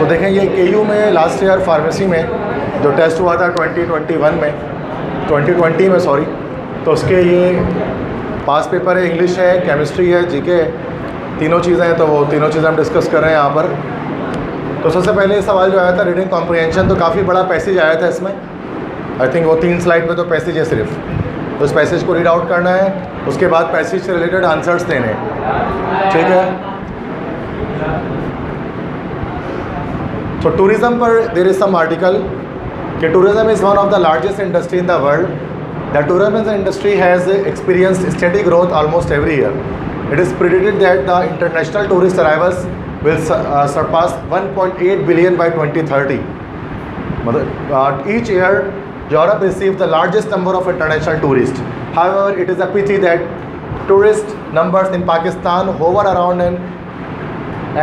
तो देखें ये KU में लास्ट ईयर फार्मेसी में जो टेस्ट हुआ था 2020 में सॉरी, तो उसके ये पास पेपर है, इंग्लिश है, केमिस्ट्री है, GK है, तीनों चीज़ें हैं। तो वो तीनों चीज़ें हम डिस्कस कर रहे हैं यहाँ पर। तो सबसे पहले सवाल जो आया था रीडिंग कॉम्प्रिहेंशन, तो काफ़ी बड़ा पैसेज आया था इसमें। आई थिंक वो 3 स्लाइड में तो पैसेज है सिर्फ, तो उस पैसेज को रीड आउट करना है, उसके बाद पैसेज से रिलेटेड आंसर्स देने हैं, ठीक है। तो टूरिज़्म पर देयर इज़ सम आर्टिकल कि tourism is one of the largest industry in the world. The tourism industry has experienced steady growth almost every year. It is predicted that the international tourist arrivals will surpass 1.8 billion by 2030. Each year, Europe receives the largest number of international tourists. However, it is a pity that tourist numbers in Pakistan hover around an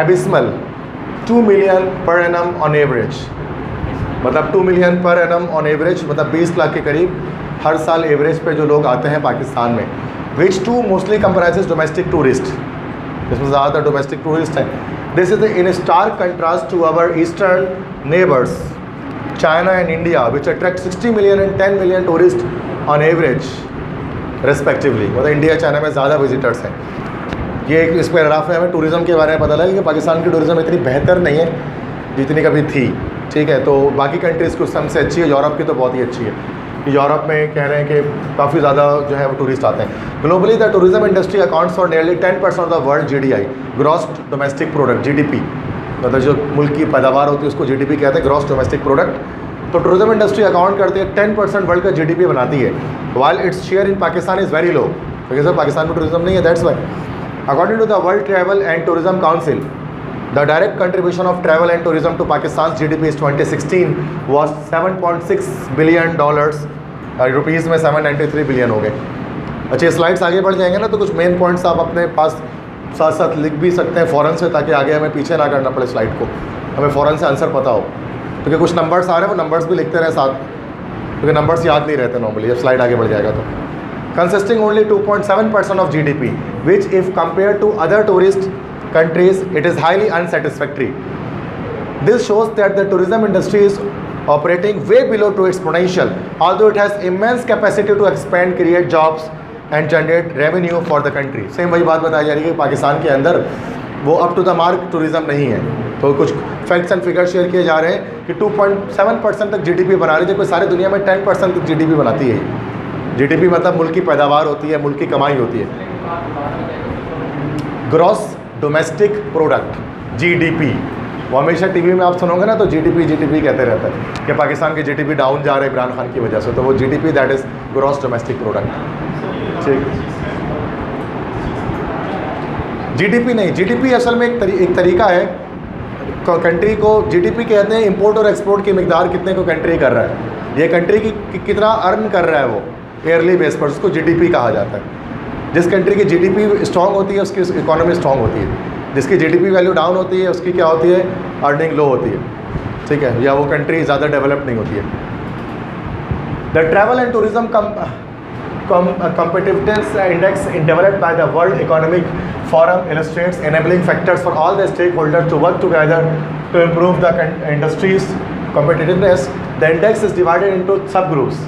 abysmal 2 million per annum on average. मतलब 2 million per annum on average, मतलब 20 लाख के करीब हर साल average पे जो लोग आते हैं पाकिस्तान में, which too mostly comprises domestic tourists. इसमें ज़्यादातर डोमेस्टिक टूरिस्ट हैं। This is in stark contrast to our eastern neighbours China and India which attract 60 million and 10 million tourist on average respectively. मतलब इंडिया चाइना में ज़्यादा visitors हैं। ये इस paragraph में हमें टूरिज़्म के बारे में पता लगा कि पाकिस्तान की टूरिज़्म इतनी बेहतर नहीं है जितनी कभी थी, ठीक है। तो बाकी कंट्रीज़ की उस समय से अच्छी है, यूरोप की तो बहुत ही अच्छी है। यूरोप में कह रहे हैं कि काफ़ी ज़्यादा जो है वो टूरिस्ट आते हैं। Globally the tourism industry accounts for nearly 10% of the world GDI, gross domestic product, GDP। मतलब जो मुल्क की पैदावार होती है उसको GDP कहते हैं, ग्रॉस डोमेस्टिक प्रोडक्ट। तो टूरिज्म इंडस्ट्री अकाउंट करती है 10% वर्ल्ड का GDP बनाती है, while it's share in Pakistan is very low, क्योंकि सर पाकिस्तान में टूरिज्म नहीं है, that's why. According to the world travel and tourism council, the direct contribution of travel and tourism to Pakistan's GDP is 2016 was $7.6 billion, rupees में 793 billion हो गए। अच्छा, slides आगे बढ़ जाएंगे ना, तो कुछ मेन पॉइंट्स आप अपने पास साथ साथ लिख भी सकते हैं फ़ौरन से, ताकि आगे हमें पीछे ना करना पड़े स्लाइड को, हमें फ़ौरन से आंसर पता हो। क्योंकि कुछ नंबर्स आ रहे हैं, वो नंबर्स भी लिखते रहे साथ, क्योंकि नंबर्स याद नहीं रहते नॉर्मली, जब स्लाइड आगे बढ़ जाएगा तो। Consisting only 2.7% of GDP, which if compare to other tourist countries it is highly unsatisfactory. This shows that the tourism industry is operating way below to its potential, although it has immense capacity to expand, create jobs and generate revenue for the country. Same वही बात बताई जा रही है कि पाकिस्तान के अंदर वो up to the mark tourism नहीं है। तो कुछ फैक्ट्स एंड फिगर शेयर किए जा रहे हैं कि 2.7% तक GDP बना रही है, जबकि सारी दुनिया में 10% तक GDP बनाती है। GDP मतलब मुल्क की पैदावार होती है, मुल्क की कमाई होती है। ग्रॉस डोमेस्टिक प्रोडक्ट GDP, वो हमेशा टीवी में आप सुनोगे ना तो GDP कहते रहते हैं कि पाकिस्तान की GDP डाउन जा रहा है इमरान खान की वजह से, तो वो GDP that is gross domestic product, ठीक। GDP नहीं, GDP असल में एक तरीका है, कंट्री को GDP कहते हैं इंपोर्ट और एक्सपोर्ट की मिकदार कितने को कंट्री कर रहा है, ये कंट्री की कितना अर्न कर रहा है वो ईयरली बेस पर, उसको GDP कहा जाता है। जिस कंट्री की GDP स्ट्रॉन्ग होती है उसकी इकोनॉमी स्ट्रॉन्ग होती है, जिसकी GDP वैल्यू डाउन होती है उसकी क्या होती है, अर्निंग लो होती है, ठीक है, या वो कंट्री ज़्यादा डेवलप नहीं होती है। The travel and tourism competitiveness index developed by the World Economic Forum illustrates enabling factors for all the stakeholders to work together to improve the industry's competitiveness. The index is divided into subgroups: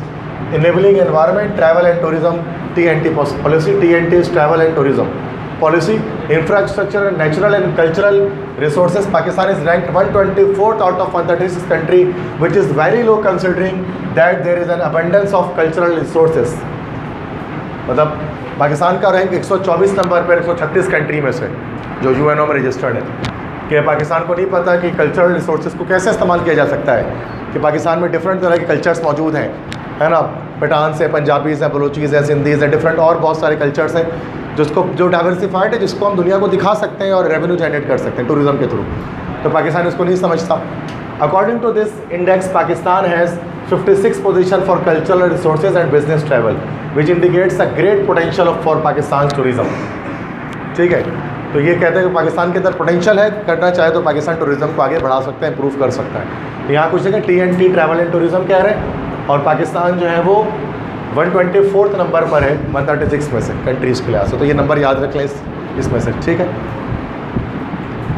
enabling environment, travel and tourism, TNT policy. TNT is travel and tourism policy. Infrastructure and natural and cultural resources. Pakistan is ranked 124th out of 136 country, which is very low considering that there is an abundance of cultural resources. मतलब पाकिस्तान का rank 124 number पर 136 country में से जो UNO में registered है, कि पाकिस्तान को नहीं पता कि कल्चरल रिसोर्सेज को कैसे इस्तेमाल किया जा सकता है, कि पाकिस्तान में डिफरेंट तरह के कल्चर्स मौजूद हैं, है ना, पठान से पंजाबीज़ हैं, बलोचीज़ हैं, सिंधीज़ हैं, डिफरेंट और बहुत सारे कल्चर्स हैं जो डाइवर्सिफाइड है, जिसको हम दुनिया को दिखा सकते हैं और रेवेन्यू जनरेट कर सकते हैं टूरिज़्म के थ्रू। तो पाकिस्तान इसको नहीं समझता। According to this index, Pakistan has 56 position for cultural resources and business travel, which indicates a great potential for Pakistan tourism, ठीक है। तो ये कहते हैं कि पाकिस्तान के अंदर पोटेंशियल है, करना चाहे तो पाकिस्तान टूरिज़्म को आगे बढ़ा सकता है, इंप्रूव कर सकता है। यहाँ कुछ जगह TNT ट्रैवल एंड टूरिज़्म कह रहे हैं, और पाकिस्तान जो है वो 124th नंबर पर है 136 में से कंट्रीज़ के लिहाज से। तो ये नंबर याद रख लें इसमें से, ठीक है।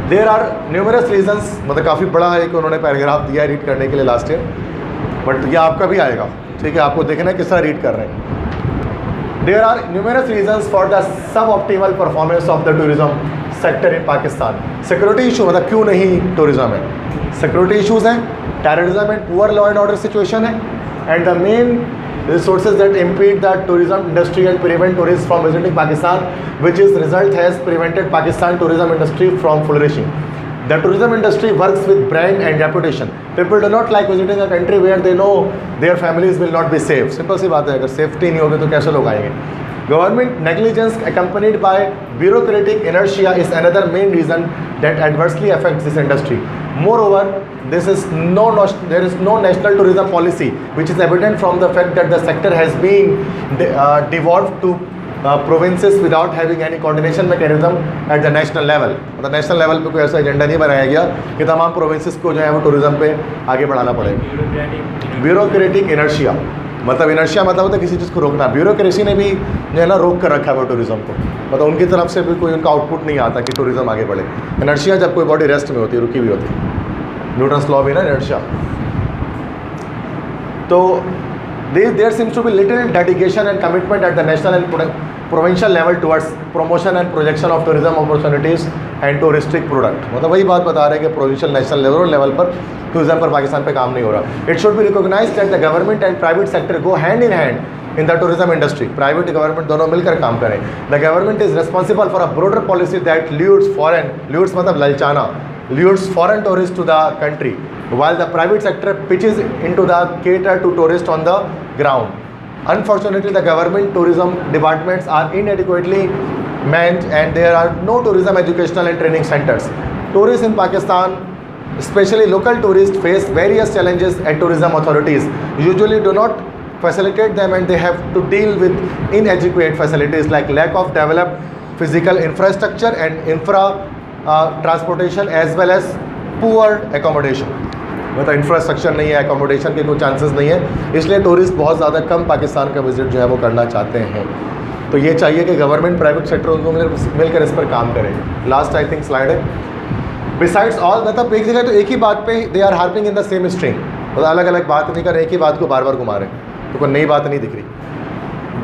देयर आर न्यूमरस रीजंस, मतलब काफ़ी बड़ा एक उन्होंने पैराग्राफ दिया है रीड करने के लिए लास्ट ईयर, बट ये आपका भी आएगा, ठीक है, आपको देखना है किस तरह रीड कर रहे हैं. There are numerous reasons for the suboptimal performance of the tourism sector in Pakistan. Security issue, मतलब क्यों नहीं टूरिज्म है, सिक्योरिटी इशूज़ हैं, terrorism and poor law and order situation है, and the main resources that impede the tourism industry and prevent tourists from visiting Pakistan, which is result has prevented Pakistan tourism industry from flourishing. The tourism industry works with brand and reputation. People do not like visiting a country where they know their families will not be safe. Simple सी बात है, अगर safety नहीं होगी तो कैसे लोग आएंगे. Government negligence accompanied by bureaucratic inertia is another main reason that adversely affects this industry. Moreover, there is no national tourism policy, which is evident from the fact that the sector has been devolved to provinces without having any coordination mechanism at the national level. मतलब national level पे कोई ऐसा agenda नहीं बनाया गया कि तमाम provinces को जो है वो टूरिज्म पे आगे बढ़ाना पड़ेगा. ब्यूरोक्रेटिक इनर्शिया, मतलब इनर्शिया मतलब होता है किसी चीज़ को रोकना. ब्यूरोक्रेसी ने भी जो है ना रोक कर रखा है वो टूरिज्म को, मतलब उनकी तरफ से भी कोई उनका आउटपुट नहीं आता कि टूरिज्म आगे बढ़े. इनर्शिया जब कोई बॉडी रेस्ट में होती है, रुकी हुई होती है, न्यूटन्स लॉ भी ना इनर्शिया. तो there seems to be little dedication and commitment at the national and provincial level towards promotion and projection of tourism opportunities and touristic product. मतलब वही बात बता रहे हैं कि प्रोविंशियल नेशनल लेवल पर टूरिज्म पर पाकिस्तान पे काम नहीं हो रहा. It should be recognized that the government and private sector go hand in hand in the tourism industry. Private government दोनों मिलकर काम करें. The government is responsible for a broader policy that lures foreign, lures मतलब ललचाना, lures foreign tourists to the country, while the private sector pitches into the cater to tourists on the ground. Unfortunately, the government tourism departments are inadequately manned and there are no tourism educational and training centers. Tourists in Pakistan, especially local tourists, face various challenges at tourism authorities. Usually do not facilitate them and they have to deal with inadequate facilities like lack of developed physical infrastructure and transportation as well as poor accommodation. मतलब infrastructure नहीं है, accommodation के कोई chances नहीं है, इसलिए tourist बहुत ज़्यादा कम पाकिस्तान का विजिट जो है वो करना चाहते हैं. तो ये चाहिए कि गवर्नमेंट प्राइवेट सेक्टर उनको मिलकर इस पर काम करें. लास्ट आई थिंक स्लाइड है. बिसाइड्स ऑल, मतलब एक जगह तो एक ही बात पे they are harping in the same string, मतलब अलग अलग बात नहीं कर रहे, एक ही बात को बार बार घुमा रहे हैं, तो कोई नई बात नहीं दिख रही.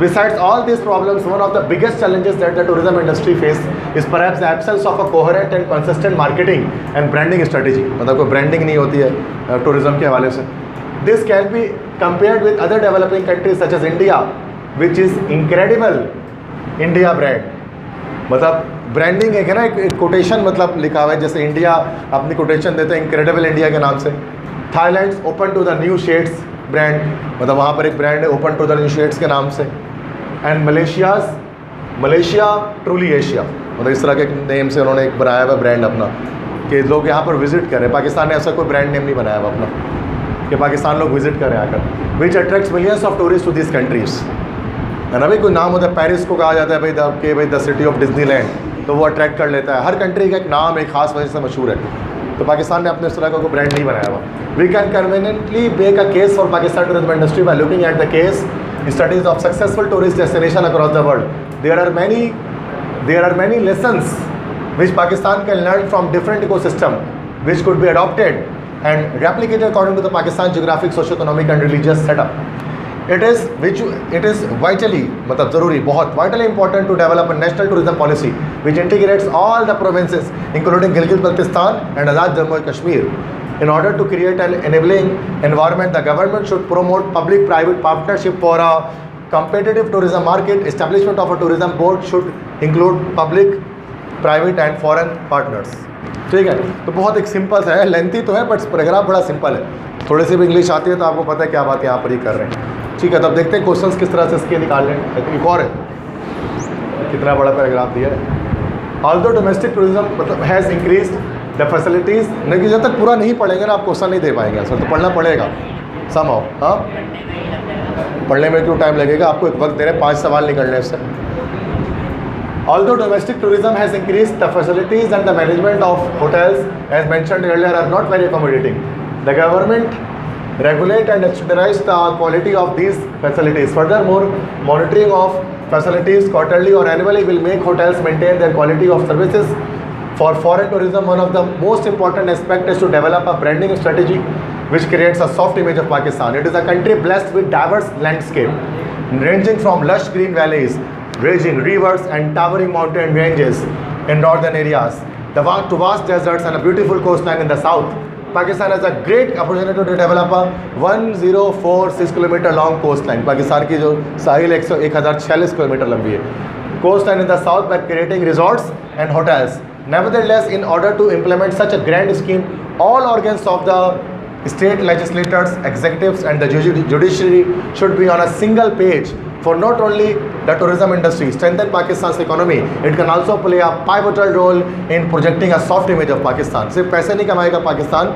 Besides all these problems, one of the biggest challenges that the tourism industry faces is perhaps the absence of a coherent and consistent marketing and branding strategy. मतलब कोई branding नहीं होती है tourism के हवाले से. This can be compared with other developing countries such as India, which is incredible India brand. मतलब branding एक है ना, एक कोटेशन मतलब लिखा हुआ है, जैसे इंडिया अपनी कोटेशन देते हैं इनक्रेडिबल इंडिया के नाम से. Thailand open to the new shades brand, मतलब वहाँ पर एक ब्रांड है open to the new shades के नाम से. एंड मलेशिया ट्रूली एशिया, मतलब इस तरह के नेम से उन्होंने एक बनाया हुआ ब्रांड अपना कि लोग यहाँ पर विजिट करें. पाकिस्तान ने ऐसा कोई ब्रांड नेम नहीं बनाया हुआ अपना कि पाकिस्तान लोग विजिट करें आकर. Which attracts millions of tourist to this countries. है ना भाई, कोई नाम होता है, पेरिस को कहा जाता है भाई द सिटी ऑफ डिज्नीलैंड, तो वो अट्रैक्ट कर लेता है. हर कंट्री का एक नाम एक खास वजह से मशहूर है, तो पाकिस्तान ने अपने इस तरह का कोई ब्रांड नहीं बनाया हुआ. We can conveniently make a case for Pakistan tourism industry by looking at the case studies of successful tourist destination across the world. There are many lessons which Pakistan can learn from different ecosystem which could be adopted and replicated according to the Pakistan geographic, socio-economic and religious setup. It is vitally, मतलब ज़रूरी, बहुत vitally important to develop a national tourism policy which integrates all the provinces including Gilgit-Baltistan and Azad Jammu and Kashmir. In order to create an enabling environment, the government should promote public-private partnership for a competitive tourism market. Establishment of a tourism board should include public, private and foreign partners. ठीक है, तो बहुत एक simple सा है, lengthy तो है but paragraph बड़ा सिंपल है. थोड़ी सी भी इंग्लिश आती है तो आपको पता है क्या बात यहाँ पर ही कर रहे हैं. ठीक है, तो अब देखते हैं क्वेश्चंस किस तरह से इसके निकाल लें. एक और है, कितना बड़ा पैराग्राफ दिया है. ऑल्दो डोमेस्टिक टूरिज्म मतलब हैज़ इंक्रीज्ड द फैसिलिटीज़, लेकिन जब तक पूरा नहीं पढ़ेंगे ना आप क्वेश्चन नहीं दे पाएंगे सर, तो पढ़ना पड़ेगा समहाउ. हाँ, पढ़ने में क्यों टाइम लगेगा, आपको एक वक्त दे रहे हैं, 5 सवाल निकलने इससे. Although domestic tourism has increased, the facilities and the management of hotels, as mentioned earlier, are not very accommodating. The government regulate and standardize the quality of these facilities. Furthermore, monitoring of facilities quarterly or annually will make hotels maintain their quality of services. For foreign tourism, one of the most important aspects is to develop a branding strategy which creates a soft image of Pakistan. It is a country blessed with diverse landscape, ranging from lush green valleys, raging rivers and towering mountain ranges in northern areas, to vast deserts and a beautiful coastline in the south. Pakistan has a great opportunity to develop a 1046 kilometre long coast line. Pakistan की जो साहिल 1046 kilometre लंबी है. Coastline in the south by creating resorts and hotels. Nevertheless, in order to implement such a grand scheme, all organs of the state legislators, executives and the judiciary should be on a single page for not only the tourism industry, strengthen Pakistan's economy, it can also play a pivotal role in projecting a soft image of Pakistan. सिर्फ पैसे नहीं कमाएगा पाकिस्तान,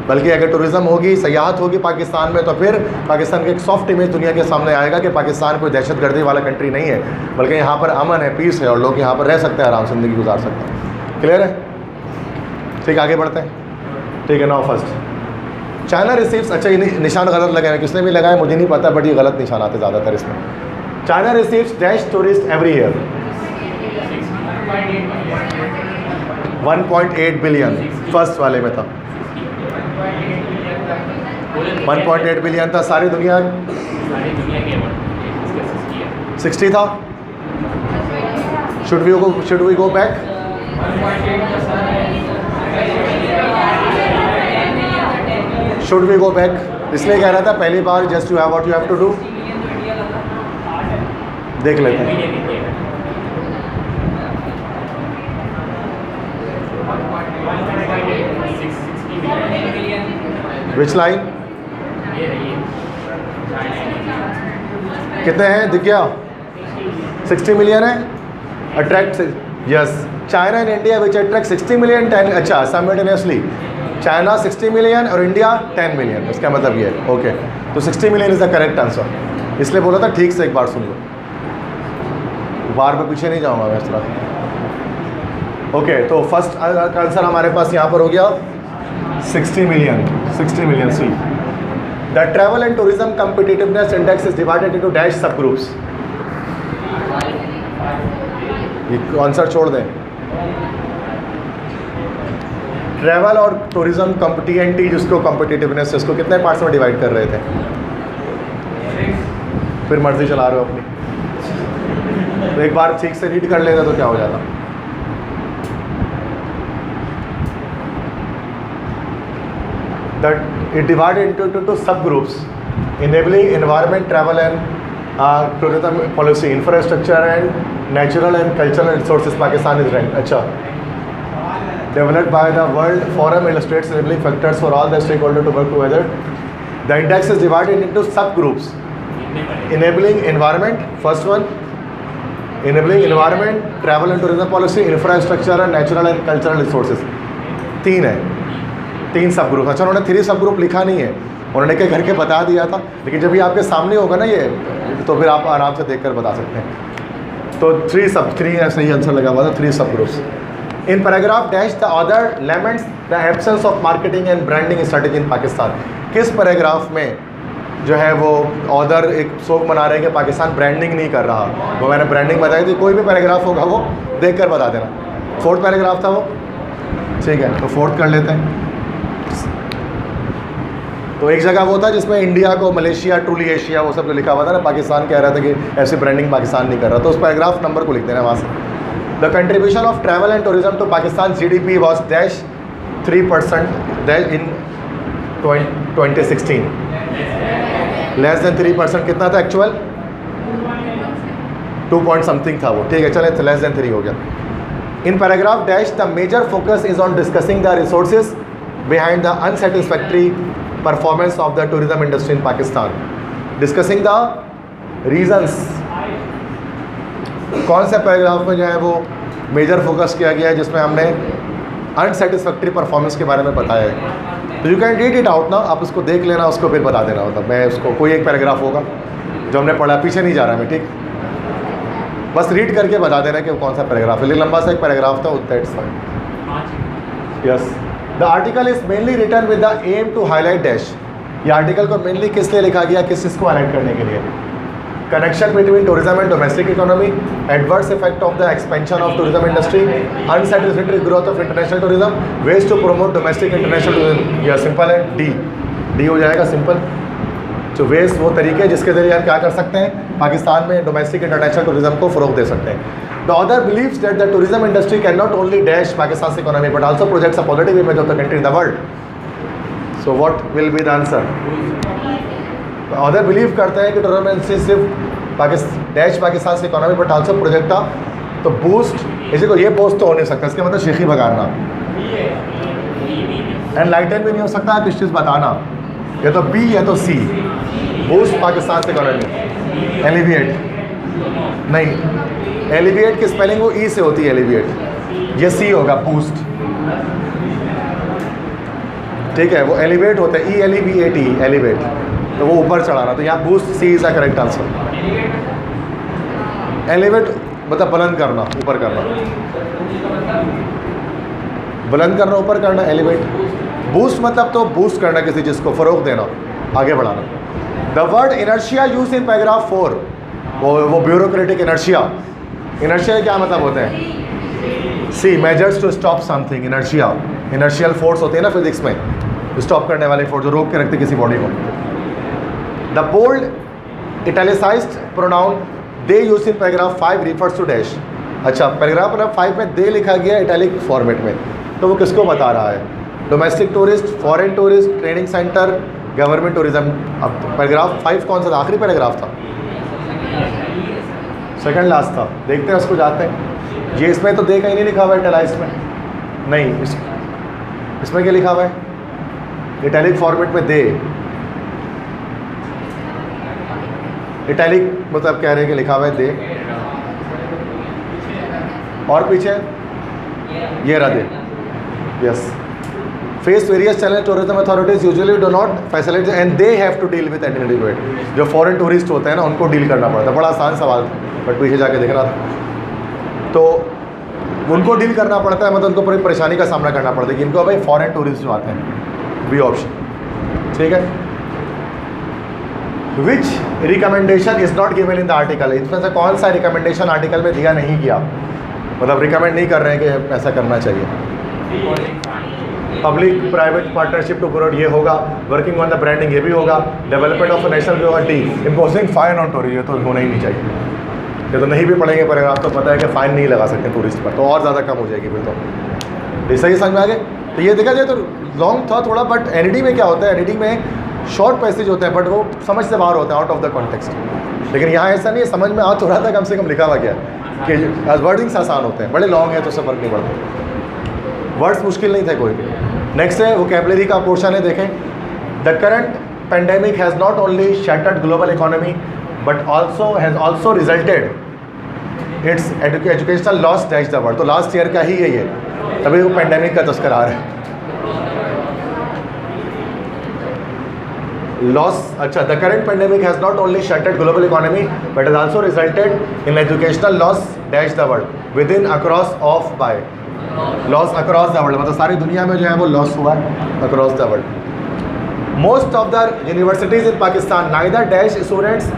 बल्कि अगर tourism होगी, सयाहत होगी पाकिस्तान में, तो फिर पाकिस्तान की एक सॉफ्ट इमेज दुनिया के सामने आएगा कि पाकिस्तान कोई दहशतगर्दी वाला कंट्री नहीं है, बल्कि यहाँ पर अमन है, पीस है और लोग यहाँ पर रह सकते हैं, आराम से ज़िंदगी गुजार सकते हैं. क्लियर है? ठीक, आगे बढ़ते हैं. ठीक है. Now first China receives. अच्छा, ये निशान गलत लगाए, किसने भी लगाया मुझे नहीं पता, बट ये गलत निशान आते ज़्यादातर इसमें. China receives dash tourist every year. 1.8 billion first वाले में था. 1.8 बिलियन था. सारी दुनिया 60 था. Should we go back? Should we go back? इसलिए कह रहा था पहली बार just you have what you have to do. देख लेते हैं. Which line? कितने हैं दिख गया? 60 मिलियन है. Attract, yes. China and India which attract 60 million 10. अच्छा, साइमल्टेनियसली चाइना 60 मिलियन और इंडिया 10 मिलियन. इसका मतलब ये है. ओके, तो 60 million is the correct answer. इसलिए बोला था ठीक से एक बार सुन लो, बार पे पीछे नहीं जाऊँगा मैं इस तरह. ओके, तो फर्स्ट आंसर हमारे पास यहाँ पर हो गया 60 million. 60 million. See the travel and tourism competitiveness index is divided into dash सब ग्रुप्स. ये आंसर छोड़ दें. ट्रैवल और टूरिज्म TNT जिसको कम्पिटिटिवनेस, इसको कितने पार्ट्स में डिवाइड कर रहे थे? फिर मर्जी चला रहे हो अपनी. तो एक बार ठीक से रीड कर लेगा तो क्या हो जाता. That it divided into subgroups: enabling environment, travel and tourism policy, infrastructure and natural and cultural resources. Pakistan is ranked. अच्छा. Developed by the World Forum illustrates enabling factors for all the stakeholders to work together. The index is divided into subgroups: enabling environment, first one. Enabling environment, travel and tourism policy, infrastructure and natural and cultural resources. 3 है, 3 सब group. अच्छा, उन्होंने 3 सब group लिखा नहीं है, उन्होंने क्या करके बता दिया था, लेकिन जब ये आपके सामने होगा ना ये, तो फिर आप आराम से देखकर बता सकते हैं. तो 3 सही आंसर लगा हुआ था. 3 सब groups. In paragraph dash the author laments the absence of marketing and branding strategy इन पाकिस्तान. किस पैराग्राफ में जो है वो ऑथर एक शोक मना रहे हैं कि पाकिस्तान ब्रांडिंग नहीं कर रहा. वो मैंने ब्रांडिंग बताई थी. कोई भी पैराग्राफ होगा वो देख कर बता देना. 4th पैराग्राफ था वो. ठीक है, तो 4th कर लेते हैं. तो एक जगह वो था जिसमें इंडिया को मलेशिया, ट्रूली एशिया, वो सब जो लिखा हुआ था ना, पाकिस्तान कह रहा था कि ऐसी ब्रांडिंग पाकिस्तान नहीं कर रहा. तो उस पैराग्राफ नंबर को लिख देना वहाँ से. The contribution of travel and tourism to Pakistan GDP was dash 3% in 2016. Less than 3%. कितना था एक्चुअल? 2 पॉइंट समथिंग था वो. ठीक है, चले, लेस देन 3 हो गया. In paragraph dash the major focus is on discussing the resources behind the unsatisfactory performance of the tourism industry in Pakistan. Discussing the reasons. कौन से पैराग्राफ में जो है वो मेजर फोकस किया गया है जिसमें हमने अनसेटिस्फैक्ट्री परफॉर्मेंस के बारे में बताया है. तो you can read it out ना, आप उसको देख लेना, उसको फिर बता देना. मतलब मैं उसको कोई एक पैराग्राफ होगा जो हमने पढ़ा, पीछे नहीं जा रहा मैं. ठीक, बस रीड करके बता देना कि वो कौन सा पैराग्राफ है. लेकिन लंबा सा एक पैराग्राफ था, that's fine. Yes, the article is mainly written with the aim to highlight dash. ये आर्टिकल को मेनली किस लिए लिखा गया, किस चीज़ को हाईलाइट करने के लिए? connection between tourism and domestic economy, adverse effect of the expansion of tourism industry, unsatisfactory growth of international tourism, ways to promote domestic international tourism. यह सिंपल है, डी हो जाएगा सिंपल। तो वेज वो तरीके जिसके ज़रिए हम क्या कर सकते हैं, पाकिस्तान में डोमेस्टिक इंटरनेशनल टूरिज्म को फ़रोग दे सकते हैं। The author believes that the tourism industry can not only dash Pakistan's economy but also projects a positive image of the country in the world. So what will be the answer? The author believe करते हैं कि tourism industry सिर्फ dash Pakistan's economy but also project a तो boost, इसी को ये post तो हो नहीं सकता, इसके मतलब शेखी भगाना, एनलाइटन भी नहीं हो सकता, कुछ चीज़ बताना, या तो बी या तो सी, बूस्ट पाकिस्तान इकोनॉमी, एलिविएट नहीं, एलिविएट की स्पेलिंग वो ई से होती है एलिविएट, ये सी होगा बूस्ट, ठीक है, वो एलिवेट होता है, ELEVAT एलिवेट, तो वो ऊपर चढ़ाना, तो यहाँ boost C is a correct answer. Elevate मतलब बुलंद करना, ऊपर करना, बुलंद करना, ऊपर करना, एलिवेट। बूस्ट मतलब तो बूस्ट करना किसी चीज़ को, फ़रोग देना, आगे बढ़ाना। The word inertia use in paragraph 4, वो ब्यूरोक्रेटिक इनर्शिया, इनर्शिया क्या मतलब होते हैं, C measures to stop something, inertia, inertial force होते हैं ना फिजिक्स में, स्टॉप करने वाले फोर्स जो रोक के रखते किसी बॉडी को। The bold italicised pronoun they use in paragraph 5 refers to dash. अच्छा, पैराग्राफ नंबर 5 में दे लिखा गया इटैलिक फॉर्मेट में, तो वो किसको बता रहा है, domestic tourist, foreign tourist, training centre, government tourism. अब पैराग्राफ 5 कौन सा था, आखिरी पैराग्राफ था, सेकंड लास्ट था, देखते हैं उसको, जाते हैं। ये इसमें तो दे कहीं नहीं लिखा हुआ है इटैलाइज्ड में, नहीं, इसमें क्या लिखा हुआ है, इटैलिक फॉर्मेट में दे, इटैलिक मतलब कह रहे हैं कि लिखा हुआ है दे, और पीछे ये रहा दे, yes. Face various challenge tourism authorities usually do not facility and they have to deal with administrative. जो फॉरेन टूरिस्ट होते हैं ना, उनको डील करना पड़ता है। बड़ा आसान सवाल था, बट पीछे जाके देख रहा था, तो उनको डील करना पड़ता है, मतलब उनको पूरी परेशानी का सामना करना पड़ता है कि इनको भाई फॉरेन टूरिस्ट जो आते हैं, बी ऑप्शन, ठीक है। Which recommendation is not given in the article, इसमें से कौन सा रिकमेंडेशन आर्टिकल में दिया नहीं गया, मतलब रिकमेंड नहीं कर रहे हैं कि ऐसा करना चाहिए। Public private partnership to promote ये होगा, वर्किंग ऑन द ब्रांडिंग ये भी होगा, development of national purity, imposing fine on tourist, ये तो होना ही नहीं चाहिए, ये तो नहीं भी पढ़ेंगे पैराग्राफ तो पता है कि फ़ाइन नहीं लगा सकते टूरिस्ट पर, तो और ज़्यादा कम हो जाएगी फिर तो। ये सही समझ में आ गए। तो ये देखा जाए तो लॉन्ग था थोड़ा, बट एनईडी में क्या होता है, एनईडी में शॉर्ट पैसेज होते हैं, बट वो समझ से बाहर होते हैं, आउट ऑफ द कॉन्टेक्स्ट। लेकिन यहाँ ऐसा नहीं है, समझ में आ तो रहा था, कम से कम लिखा हुआ गया कि वर्डिंग्स आसान होते हैं, बड़े लॉन्ग है तो उससे फर्क नहीं पड़ता, वर्ड्स मुश्किल नहीं थे कोई भी। नेक्स्ट है वोकैबुलरी का पोर्शन है, देखें। The current pandemic has not only shattered global economy but also has also resulted it's educational loss dash the world. तो लास्ट ईयर का ही है ये, तभी वो पेंडेमिक का तस्करा आ रहा है। लॉस, अच्छा, the current pandemic has not only shattered global economy but has also resulted in educational loss dash the world within across of by loss across the world, मतलब सारी दुनिया में जो है वो लॉस हुआ across the world. Most of the universities in Pakistan neither dash students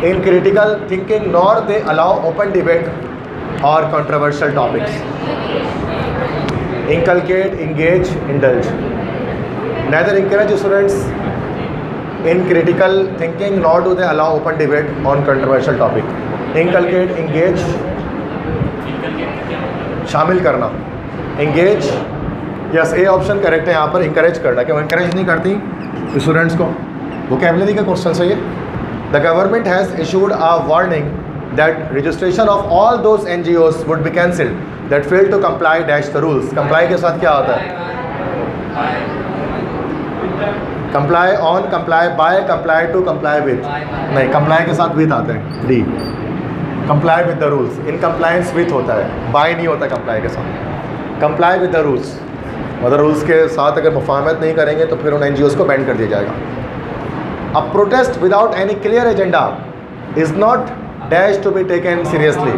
in critical thinking nor they allow open debate और controversial topics. Inculcate, engage, indulge, neither encourage students in critical thinking nor do they allow open debate on controversial topic. Inculcate, engage, शामिल करना, engage, yes, ए option correct है यहाँ पर। Encourage करना, क्यों encourage नहीं करती स्टूडेंट्स को, वोकैबुलरी का क्वेश्चन सही है। The government has issued a warning that registration of all those NGOs would be cancelled that fail to comply dash the rules. Comply के साथ क्या होता है, comply on, comply by, comply to, comply with, नहीं, comply के साथ with आता है, D. Comply with the rules, in compliance with होता है, बाय नहीं होता कंप्लाई के साथ। कंप्लाई विद द रूल्स, मतलब रूल्स के साथ अगर मुफाहमत नहीं करेंगे तो फिर उन NGOs को बैन कर दिया जाएगा। अब protest without any clear agenda is not dash to be taken seriously.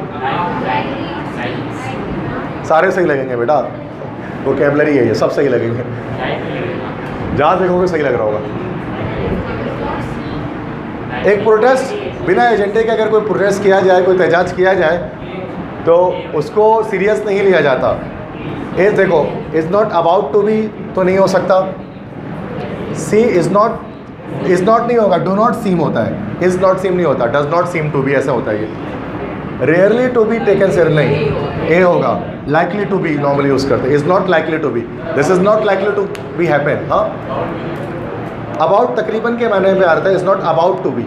सारे सही लगेंगे बेटा, वोकैबुलरी है ये, सब सही लगेंगे, जहाँ देखोगे सही लग रहा होगा। एक प्रोटेस्ट बिना एजेंडे के अगर कोई प्रोटेस्ट किया जाए, कोई एहतजाज किया जाए, तो उसको सीरियस नहीं लिया जाता। ये देखो, is not about to be तो नहीं हो सकता, सी इज़ नॉट नहीं होगा, डू नॉट सीम होता है, इज़ नॉट सीम नहीं होता, does not seem to be ऐसा होता है। ये रेयरली टू बी टेकन सिर नहीं, ए होगा, likely to be normally use करते, is not likely to be, this is not likely to be happen. हाँ, अबाउट तकरीबन के मायने में आता है, is not about to be.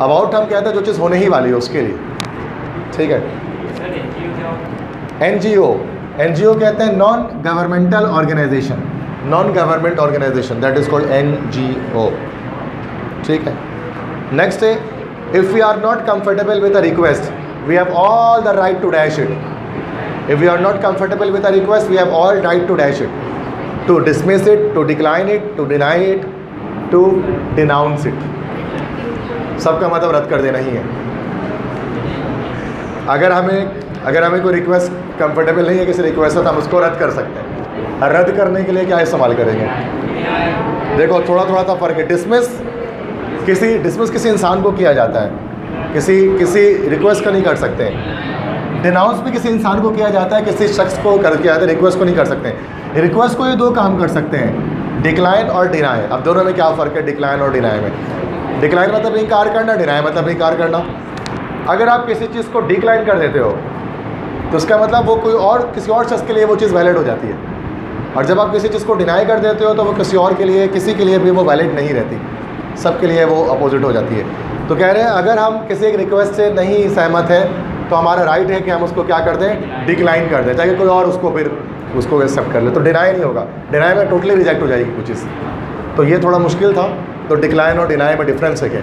About हम कहते हैं जो चीज़ होने ही वाली है उसके लिए, ठीक है। एनजीओ कहते हैं non governmental organisation, non government organisation, that is called NGO, ठीक है। नेक्स्ट है, if we are not comfortable with a request we have all the right to dash it. If we are not comfortable with a request we have all right to dash it, to dismiss it, to decline it, to deny it, to denounce it. सबका मतलब रद्द कर देना ही है। अगर हमें कोई request comfortable नहीं है किसी रिक्वेस्ट से, तो हम उसको रद्द कर सकते हैं। रद्द करने के लिए क्या इस्तेमाल करेंगे? देखो थोड़ा थोड़ा सा फ़र्क है। डिसमिस किसी इंसान को किया जाता है, किसी रिक्वेस्ट का नहीं कर सकते। डिनाउंस भी किसी इंसान को किया जाता है, किसी शख्स को किया जाता है, रिक्वेस्ट को नहीं कर सकते। रिक्वेस्ट को ये दो काम कर सकते हैं, डिक्लाइन और डिनाई। अब दोनों में क्या फ़र्क है डिक्लाइन और डिनाई में? डिक्लाइन मतलब इनकार करना, डिनाई मतलब इनकार करना। अगर आप किसी चीज़ को डिक्लाइन कर देते हो तो उसका मतलब वो किसी और शख्स के लिए वो चीज़ वैलिड हो जाती है, और जब आप किसी चीज़ को डिनाई कर देते हो तो वो किसी के लिए भी वो वैलिड नहीं रहती, सबके लिए वो अपोजिट हो जाती है। तो कह रहे हैं अगर हम किसी एक रिक्वेस्ट से नहीं सहमत है तो हमारा राइट है कि हम उसको क्या कर दें, डिक्लाइन कर दें, ताकि कोई और उसको एक्सेप्ट कर ले। तो डिनाई नहीं होगा, डिनाई में टोटली रिजेक्ट हो जाएगी कुछ चीज़। तो ये थोड़ा मुश्किल था। तो डिक्लाइन और डिनाई में डिफरेंस है क्या?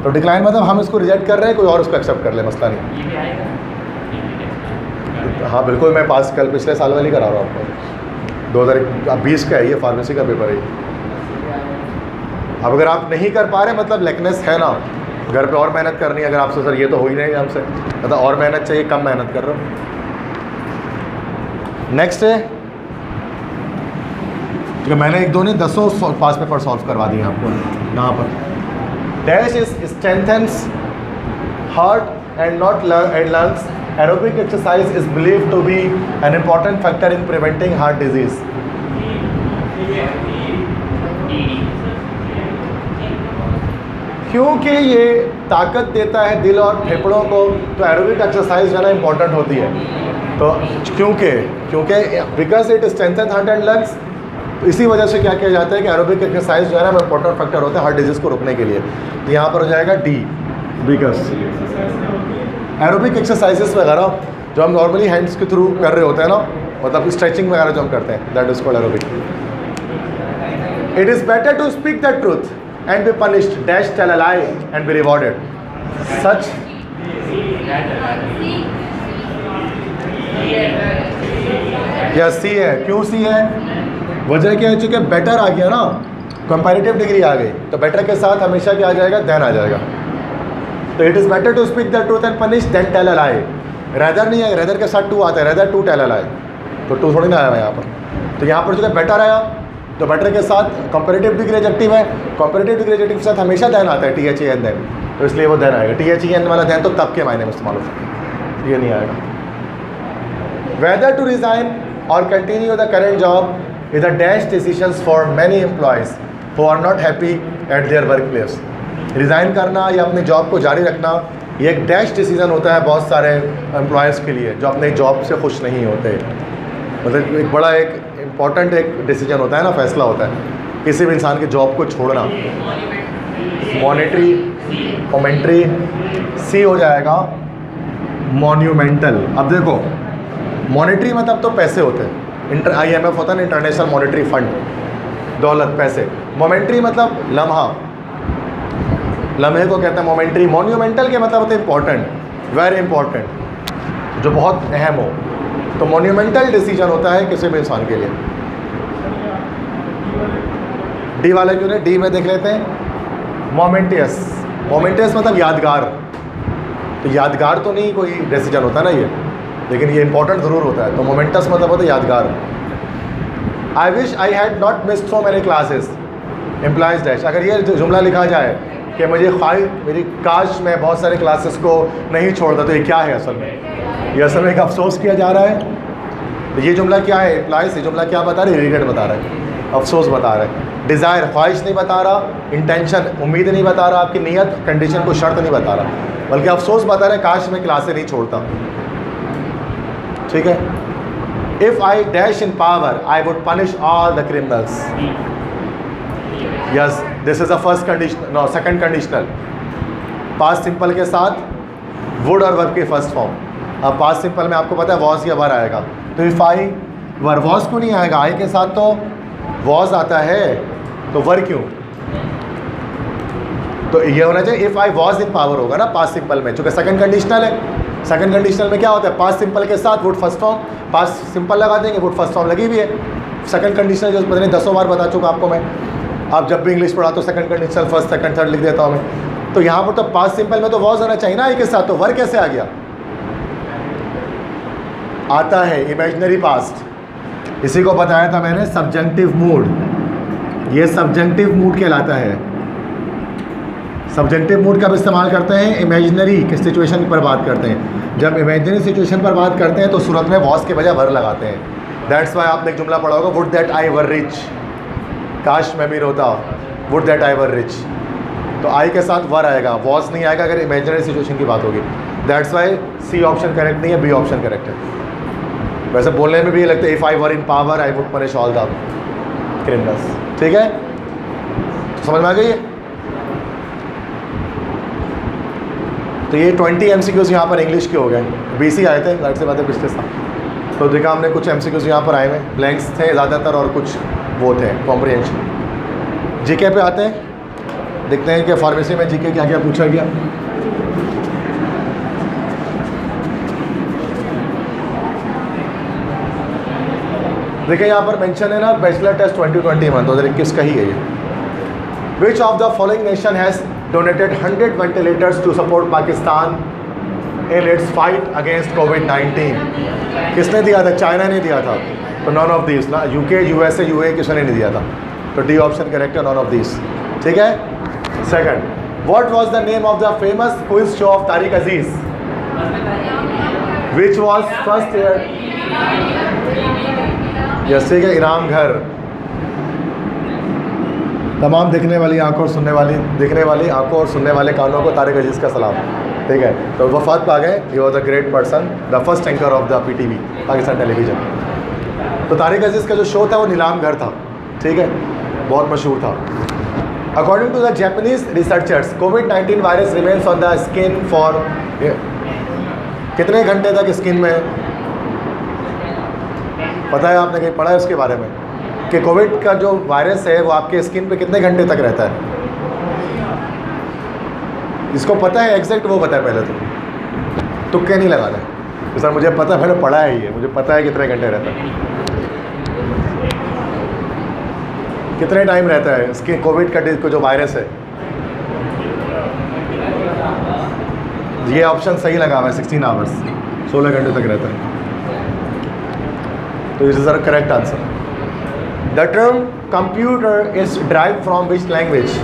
तो डिक्लाइन मतलब हम इसको रिजेक्ट कर रहे हैं, कोई और उसको एक्सेप्ट कर ले, मसला नहीं। हाँ बिल्कुल, मैं पास कल पिछले साल वाली करा रहा हूँ आपको, 2020 का है ये, फार्मेसी का पेपर है। अब अगर आप नहीं कर पा रहे मतलब लेकनेस है ना, घर पे और मेहनत करनी है। अगर आपसे सर ये तो हो ही नहीं हमसे, मतलब और मेहनत चाहिए, कम मेहनत कर रहे हो। नेक्स्ट है, ठीक है, मैंने एक दो नहीं 10 पास पेपर सॉल्व करवा दिए आपको यहाँ पर। Dash is strengthens heart and not and lungs. Aerobic exercise is believed to be an important factor in preventing heart disease. क्योंकि ये ताकत देता है दिल और फेफड़ों को, तो एरोबिक एक्सरसाइज जो है ना इम्पॉर्टेंट होती है। तो क्योंकि because it strengthen heart and lungs, तो इसी वजह से क्या किया जाता है कि एरोबिक एक्सरसाइज जो है ना इम्पॉर्टेंट फैक्टर होता है हार्ट डिजीज़ को रोकने के लिए। तो यहाँ पर हो जाएगा डी, बिकॉज एरोबिक एक्सरसाइजेस वगैरह जो हम नॉर्मली हैंड्स के थ्रू कर रहे होते हैं ना, मतलब स्ट्रेचिंग वगैरह जो हम करते हैं, that is called aerobic. It is better to speak the truth and be punished, dash tell a lie and be rewarded. Such या सी है। क्यों सी है? वजह क्या है? चूँकि बेटर आ गया ना, कंपैरेटिव डिग्री आ गई, तो बेटर के साथ हमेशा क्या आ जाएगा, देन आ जाएगा। तो it is better to speak the truth and punish than tell a lie. Rather नहीं है, रेदर के साथ टू आता है, rather to tell a lie, तो टू थोड़ी ना आया यहाँ पर। तो यहाँ पर जो बेटर आया, तो बेटर के साथ कंपैरेटिव डिग्री एडजेक्टिव है, कंपैरेटिव डिग्री एडजेक्टिव के साथ हमेशा देन आता है, THEN देन, तो इसलिए वो देन आएगा। THEN वाला देन तो तब के मायने में इस्तेमाल हो सकता है, ये नहीं आएगा। वेदर टू रिज़ाइन और continue the current job is a dash decisions for many employees who are not happy at their work place. Resign करना या अपनी जॉब को जारी रखना, ये एक डैश डिसीजन होता है बहुत सारे एम्प्लॉयज़ के लिए जो अपनी जॉब से खुश नहीं होते। मतलब एक बड़ा एक इम्पॉर्टेंट एक डिसीजन होता है ना, फैसला होता है किसी भी इंसान की जॉब को छोड़ना। मॉनेटरी, मोमेंट्री, सी हो जाएगा मॉन्यूमेंटल। अब देखो मॉनेटरी मतलब तो पैसे होते हैं, IMF होता है ना, इंटरनेशनल मॉनेटरी फंड, दौलत, पैसे। मोमेंट्री मतलब लम्हा, लम्हे को कहते हैं मोमेंट्री। मॉन्यूमेंटल के मतलब होते हैं इंपॉर्टेंट, वेरी इंपॉर्टेंट, जो बहुत अहम हो। तो मॉन्यूमेंटल डिसीजन होता है किसी भी इंसान के लिए। डी वाला क्यों नहीं, डी में देख लेते हैं मोमेंटियस। मोमेंटियस मतलब यादगार, तो यादगार तो नहीं कोई डिसीजन होता ना ये, लेकिन ये इंपॉर्टेंट ज़रूर होता है। तो मोमेंटस मतलब होता है यादगार। I wish I had not missed so many classes, employees dash. अगर ये जुमला लिखा जाए कि मेरी काश मैं बहुत सारे क्लासेस को नहीं छोड़ता। तो ये क्या है असल में? ये असल में एक अफसोस किया जा रहा है। तो ये जुमला क्या है एम्प्लॉइज? ये जुमला क्या बता रहा है? रिग्रेट बता रहा है, अफसोस बता रहा है। डिज़ायर ख्वाहिश नहीं बता रहा, इंटेंशन उम्मीद नहीं बता रहा, आपकी नीयत कंडीशन को शर्त नहीं बता रहा, बल्कि अफसोस बता रहा है काश मैं क्लासें नहीं छोड़ता। ठीक है। If I dash in power I would punish all the criminals. Yes, this is the first condition. No, second conditional. Past simple के साथ वुड और वर्ब के फर्स्ट फॉर्म। अब पास्ट सिंपल में आपको पता है वॉज या वर आएगा, तो इफ़ आई वर, वॉज क्यों नहीं आएगा? आई के साथ तो वॉज आता है, तो वर क्यों? तो ये होना चाहिए if I was in power होगा ना पास्ट सिंपल में, चूँकि सेकंड कंडीशनल है। सेकंड कंडीशनल में क्या होता है? पास्ट सिंपल के साथ would first form, past simple लगा देंगे, वुड फर्स्ट फॉर्म लगी हुई है। सेकंड कंडीशनल जो पता नहीं 10 बार बता चुका आपको मैं। आप जब भी इंग्लिश पढ़ा तो second conditional first second third लिख देता हूँ मैं। तो यहाँ पर तो पास्ट सिंपल में तो वॉज होना चाहिए ना आई के साथ, तो वर कैसे आ गया? आता है इमेजिनरी पास्ट। इसी को बताया था मैंने सब्जेक्टिव मूड। ये सब्जेक्टिव मूड कहलाता है। सब्जेक्टिव मूड कब इस्तेमाल करते हैं? इमेजिनरी के सिचुएशन पर बात करते हैं। जब इमेजिनरी सिचुएशन पर बात करते हैं तो सूरत में वॉज के बजाय वर लगाते हैं। दैट्स वाई आपने एक जुमला पढ़ा होगा, would that I were rich, काश मैं भी होता, would that I were rich. तो आई के साथ वर आएगा, वॉज नहीं आएगा अगर इमेजिनरी सिचुएशन की बात होगी। That's why C option correct नहीं है, बी ऑप्शन करेक्ट है। वैसे बोलने में भी ये लगता है if I were in power I would punish all the criminals. ठीक है, समझ में आ गई है? तो ये 20 MCQs यहाँ पर इंग्लिश के हो गए। BC आए थे लाइट से बात है पिछले साल, तो देखा हमने कुछ MCQs यहाँ पर आए हुए, ब्लैंक्स थे ज़्यादातर और कुछ वो थे कॉम्प्रिहेंशन। जीके पे आते हैं, देखते हैं कि फार्मेसी में जीके क्या क्या पूछा गया। देखिए यहाँ पर मेंशन है ना, बैचलर टेस्ट 2021 2021 का ही है ये। Which of the following nation has donated 100 ventilators to support Pakistan in its fight against COVID? किसने दिया था? चाइना ने दिया था। तो नॉन ऑफ दिस ना, UK, USA, UAE किसी ने नहीं दिया था। तो डी ऑप्शन करेक्ट है, नॉन ऑफ दिस। ठीक है। Second, what was the name of the famous quiz show off Tariq Aziz which was first year? Yes, ठीक है, इनाम घर। तमाम देखने वाली आंखों और सुनने वाली आंखों और सुनने वाले कानों को तारिक अजीज़ का सलाम। ठीक है, तो वफात पा गए। He was a great person, the first anchor of the PTV Pakistan television. तो तारिक अजीज़ का जो शो था वो नीलाम घर था। ठीक है, बहुत मशहूर था। According to the Japanese researchers, कोविड-19 virus remains on the skin for कितने घंटे तक स्किन में? पता है, आपने कहीं पढ़ा है उसके बारे में कि कोविड का जो वायरस है वो आपके स्किन पे कितने घंटे तक रहता है? इसको पता है एग्जैक्ट वो बताए पहले तो तुक्के नहीं लगाना है। तो सर मुझे पता है, मैंने पढ़ा है, ये मुझे पता है कितने घंटे रहता है, कितने टाइम रहता है इसके कोविड का जो वायरस है। ये ऑप्शन सही लगा हुआ है, 16 आवर्स, 16 घंटे तक रहता है। तो this is the correct answer. The term computer is drive from which language?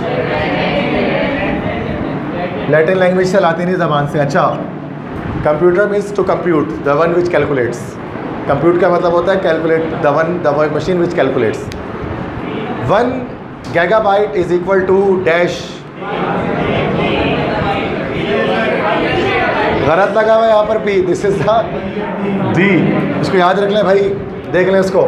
Latin language से, लातिनी ज़बान से। अच्छा, computer means to compute, the one which calculates. Compute का मतलब होता है calculate, the machine which calculates. 1 gigabyte is equal to dash. गलत लगा हुआ है यहाँ पर भी, दिस इज दी। इसको याद रख लें भाई, देख लें इसको।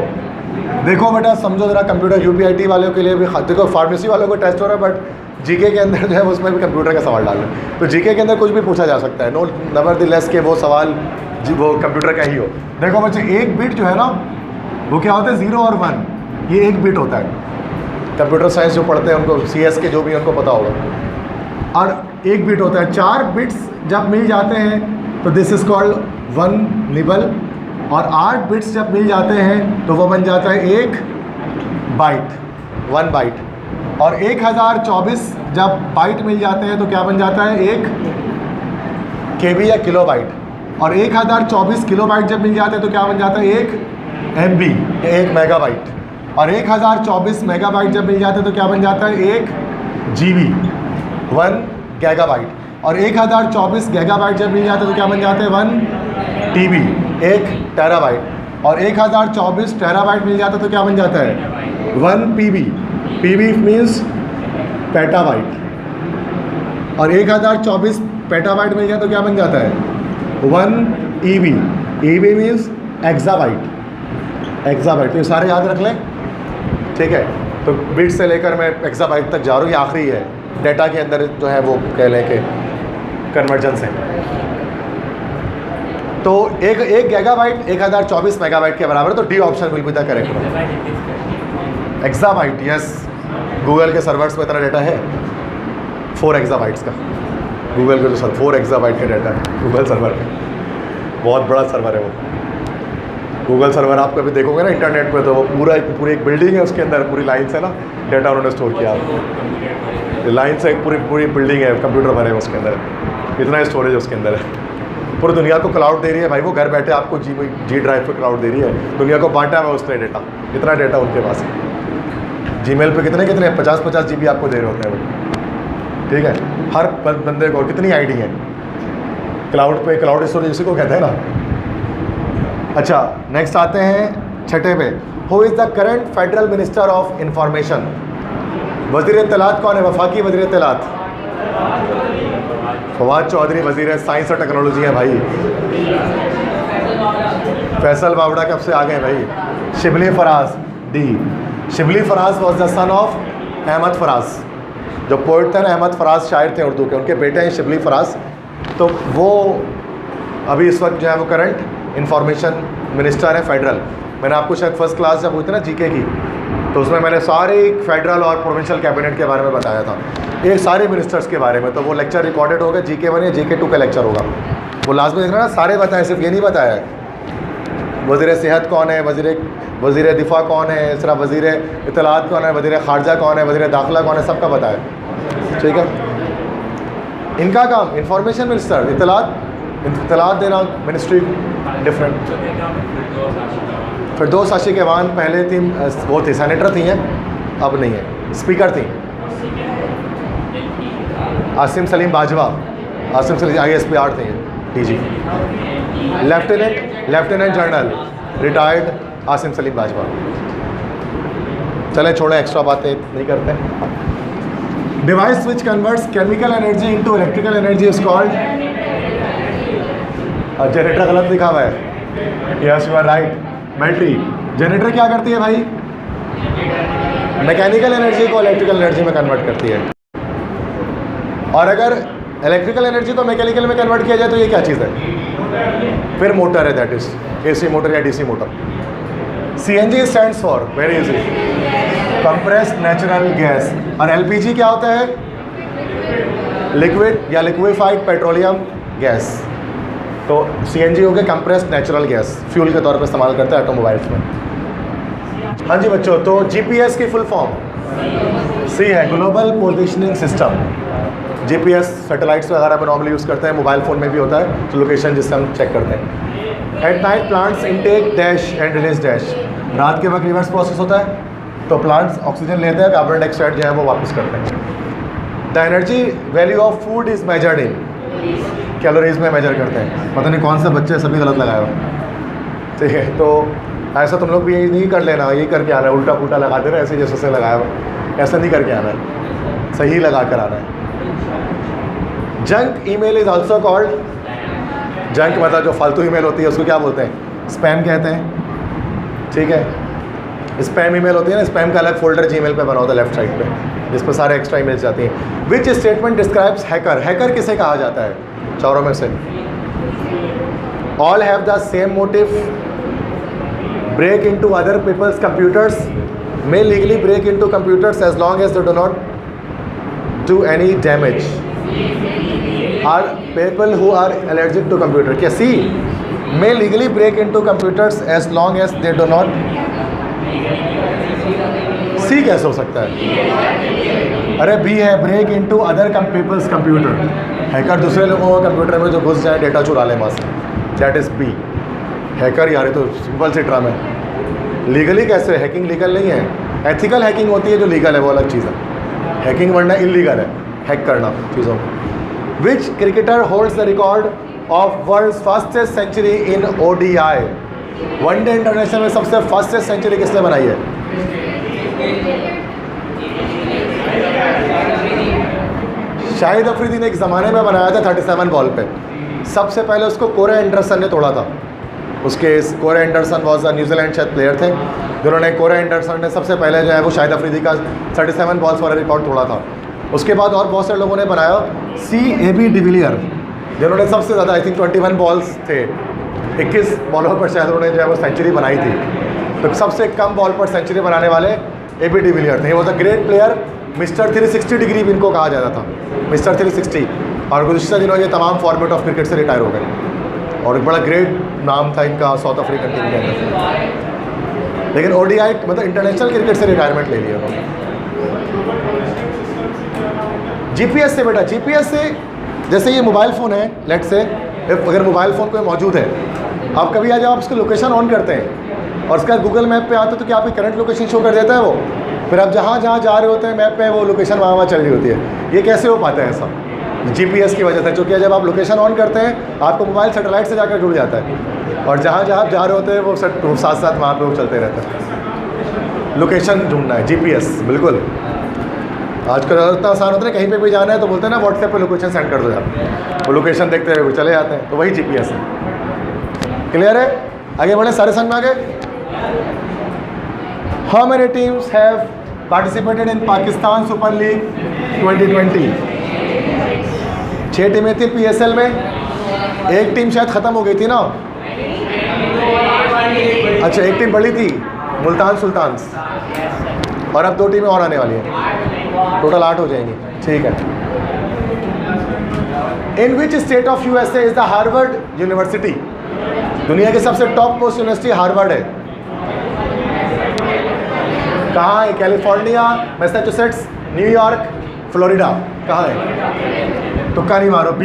देखो बेटा, समझो ज़रा, कंप्यूटर UPIT वालों के लिए भी, देखो फार्मेसी वालों को टेस्ट हो रहा है, बट जीके के अंदर जो है उसमें भी कंप्यूटर का सवाल डाल रहे। तो जीके के अंदर कुछ भी पूछा जा सकता है, नो नेवरदलेस के वो सवाल वो कंप्यूटर का ही हो। देखो बच्चे, एक बिट जो है ना वो क्या होता है? 0 और 1, ये एक बिट होता है। कंप्यूटर साइंस जो पढ़ते हैं उनको, CS के जो भी उनको पता होगा। और एक बिट होता है। 4 बिट्स जब मिल जाते हैं तो दिस इज़ कॉल्ड 1 निबल। और 8 बिट्स जब मिल जाते हैं तो वो बन जाता है 1 बाइट, 1 बाइट। और 1024 जब बाइट मिल जाते हैं तो क्या बन जाता है? 1 KB या किलो बाइट। और 1024 किलो बाइट जब मिल जाते हैं तो क्या बन जाता है? 1 MB या 1 मेगाबाइट। और 1024 मेगाबाइट जब मिल जाते हैं तो क्या बन जाता है? 1 GB। 1 गीगाबाइट। और 1024 गीगाबाइट जब मिल जाता है तो क्या बन जाते हैं 1 TB, 1 टेराबाइट। और 1024 टेराबाइट मिल जाता है तो क्या बन जाता है 1 PB। PB means petabyte. और 1024 पेटाबाइट मिल जाए तो क्या बन जाता है 1 EB। EB means exabyte. Exabyte तो ये सारे याद रख लें, ठीक है। तो बिट से लेकर मैं एक्साबाइट तक जा रहा हूँ, ये आखिरी है डेटा के अंदर जो है वो कह लें कि कन्वर्जन से। तो एक गीगाबाइट 1024 मेगाबाइट के बराबर है, तो D option will be the correct. Exabyte, yes, Google के सर्वर्स में इतना डेटा है 4 एक्साबाइट्स का। गूगल के जो 4 एक्साबाइट का डेटा है गूगल सर्वर में, बहुत बड़ा सर्वर है वो। गूगल सर्वर आप कभी देखोगे ना इंटरनेट पे तो वो पूरी एक बिल्डिंग है, उसके अंदर पूरी लाइन से ना डेटा उन्होंने स्टोर किया। लाइन से एक पूरी बिल्डिंग है, कंप्यूटर भरे हैं उसके अंदर, इतना स्टोरेज उसके अंदर है। पूरी दुनिया को क्लाउड दे रही है भाई, वो घर बैठे आपको जी ड्राइव पे क्लाउड दे रही है। दुनिया को बांटा है उसने डेटा, इतना डेटा उनके पास है। जीमेल पे कितने 50 GB आपको दे रहे होते हैं वो, ठीक है। हर बंदे को कितनी आईडी है क्लाउड पे, क्लाउड स्टोरेज इसी को कहते हैं ना। अच्छा, नेक्स्ट आते हैं छठे पे। Who is the current federal minister of information? वज़ीर इत्तलात कौन है? वफाकी वज़ीर इत्तलात फवाद चौधरी। वज़ीर साइंस और टेक्नोलॉजी है भाई। फैसल बावड़ा कब से आ गए भाई? Shibli Faraz, D. Shibli Faraz was the son of Ahmad Faraz, जो पोइट थे ना, अहमद फराज शायर थे उर्दू के, उनके बेटे हैं शिबली फराज। तो वो अभी इस वक्त जो है वो करंट इंफॉर्मेशन मिनिस्टर है फेडरल। मैंने आपको शायद फर्स्ट क्लास जब हुई थी ना जीके की, तो उसमें मैंने सारे फेडरल और प्रोविंशियल कैबिनेट के बारे में बताया था, ये सारे मिनिस्टर्स के बारे में। तो वो लेक्चर रिकॉर्डेड होगा, GK 1 या GK 2 का लेक्चर होगा, वो लास्ट में देखना ना, सारे बताए, सिर्फ ये नहीं बताया है वज़ीर सेहत कौन है, वज़ीर दिफा कौन है, इस तरह वज़ीर इत्तलात कौन है, वज़ीर ख़ारजा कौन है, वज़ीर दाखिला कौन है, सबका बताया, ठीक है। इनका काम इंफॉर्मेशन मिनिस्टर, इत्तलात देना मिनिस्ट्री डिफरेंट। फिरदौस आशिक़-ए-वान पहले थी, वो थी सेनेटर थी हैं, अब नहीं है, स्पीकर थी। आसिम सलीम बाजवा, आसिम सलीम ISPR थे, DG। Lieutenant general retired Asim Salim Bajwa. चले छोड़े, एक्स्ट्रा बातें नहीं करते। Device which converts chemical energy into electrical energy is called. Generator गलत लिखा हुआ है, yes you are right, battery. Generator क्या करती है भाई? मैकेनिकल एनर्जी को इलेक्ट्रिकल एनर्जी में कन्वर्ट करती है। और अगर इलेक्ट्रिकल एनर्जी को मैकेनिकल में कन्वर्ट किया जाए तो ये क्या चीज़ है? फिर मोटर है, दैट इज AC मोटर या DC motor. CNG stands for, very easy, compressed natural gas. और LPG क्या होता है? लिक्विड या लिक्विफाइड पेट्रोलियम गैस। तो CNG हो गया कंप्रेस्ड नेचुरल गैस, फ्यूल के तौर पे इस्तेमाल करते हैं ऑटोमोबाइल्स में। हाँ जी बच्चों, तो GPS की फुल फॉर्म C है, global positioning system. GPS satellites वगैरह में नॉर्मली यूज़ करते हैं, मोबाइल फ़ोन में भी होता है, तो लोकेशन जिससे हम चेक करते हैं। At night plants intake dash and release dash. रात के वक्त रिवर्स प्रोसेस होता है, तो प्लांट्स ऑक्सीजन लेते हैं, कार्बन डाइऑक्साइड जो है वो वापस करते हैं। The energy value of food is measured in calories में मेजर करते हैं। पता नहीं कौन से बच्चे सभी गलत लगाए हो, ठीक है। तो ऐसा तुम लोग भी यही नहीं कर लेना, यही करके आना है, उल्टा पुल्टा लगा देना, ऐसे जैसे से लगाया हुआ, ऐसा नहीं करके आना है, सही लगा कर आना है। Junk email is also called, junk मतलब जो फालतू ईमेल होती है उसको क्या बोलते हैं? स्पैम कहते हैं, ठीक है। स्पैम ईमेल होती है ना, स्पैम का अलग फोल्डर जीमेल पे बना होता है लेफ्ट साइड पे, जिस पर सारे एक्स्ट्रा ईमेल्स जाती हैं। Which statement describes hacker? Hacker किसे कहा जाता है चारों में से? All have the same motive, break into other people's computers, may legally break into computers as long as they do not do any damage, are people who are allergic to computer. क्या C? may legally break into computers as long as they do not, C कैसे हो सकता है? अरे B है, break into other people's computer, hacker दूसरे लोगों के कंप्यूटर में जो घुस जाए डेटा चुरा ले वहाँ से, दैट इज़ B। हैकर यार तो सिंपल सी ड्रामा है। लीगली कैसे? हैकिंग लीगल नहीं है, एथिकल हैकिंग होती है जो लीगल है, वो अलग चीज़ है। हैकिंग वरना इलीगल है, हैक करना चीज़ों को। Which cricketer holds the record of world's fastest century in ODI? One day international में सबसे फास्टेस्ट सेंचुरी किसने बनाई है? शाहिद अफरीदी ने एक ज़माने में बनाया था 37 बॉल पे। सबसे पहले उसको कोरे एंडरसन ने तोड़ा था। उसके Corey Anderson was a New Zealand शायद प्लेयर थे जिन्होंने, कोरे एंडरसन ने सबसे पहले जो है वो शाहिद अफरीदी का 37 बॉल्स वाला रिकॉर्ड तोड़ा था। उसके बाद और बहुत सारे लोगों ने बनाया। C.A.B. डिविलियर जिन्होंने सबसे ज़्यादा आई थिंक 21 बॉल्स थे, 21 बॉलों पर शायद उन्होंने जो है वो सेंचुरी बनाई थी। तो सबसे कम बॉल पर सेंचुरी बनाने वाले A.B. डिविलियर थे। वो was a great player, mister 360 degree भी इनको कहा जाता था, मिस्टर 360। और गुज़िश्ता दिनों ये तमाम फॉर्मेट ऑफ क्रिकेट से रिटायर हो गए और एक बड़ा ग्रेट नाम था इनका साउथ अफ्रीकन टीम के अंदर। लेकिन ODI मतलब इंटरनेशनल क्रिकेट से रिटायरमेंट ले लिया उन्होंने। GPS से बेटा, GPS से जैसे ये मोबाइल फ़ोन है, लेट से अगर मोबाइल फ़ोन कोई मौजूद है, आप कभी आ जाओ, आप उसकी लोकेशन ऑन करते हैं और उसका गूगल मैप पे आते हो तो क्या आपकी करंट लोकेशन शो कर देता है वो? फिर आप जहाँ जहाँ जा रहे होते हैं मैप पे वो लोकेशन वहाँ चल रही होती है। ये कैसे हो पाता है ऐसा? GPS की वजह से, क्योंकि जब आप लोकेशन ऑन करते हैं आपको मोबाइल सैटेलाइट से जाकर जुड़ जाता है और जहाँ जहाँ आप जा रहे होते हैं वो साथ साथ वहाँ पे वो चलते रहता है। लोकेशन ढूंढना है GPS, बिल्कुल। आजकल इतना आसान होता है, कहीं पे भी जाना है तो बोलते हैं ना व्हाट्सएप पे लोकेशन सेंड कर दो यार, वो लोकेशन देखते हुए चले जाते हैं, तो वही GPS है। क्लियर है? आगे बढ़े, सारे समझ में आ गए? How many teams have participated in Pakistan super league 2020? 6 टीमें थी PSL में, एक टीम शायद ख़त्म हो गई थी ना। अच्छा, एक टीम बढ़ी थी, मुल्तान सुल्तान्स, और अब 2 टीमें और आने वाली हैं, टोटल 8 हो जाएंगी। ठीक है। In which state of USA is the Harvard University? दुनिया की सबसे टॉप मोस्ट यूनिवर्सिटी हार्वर्ड है। कहाँ है? California, Massachusetts, New York, Florida? कहाँ है? तुक्का नहीं मारो, B,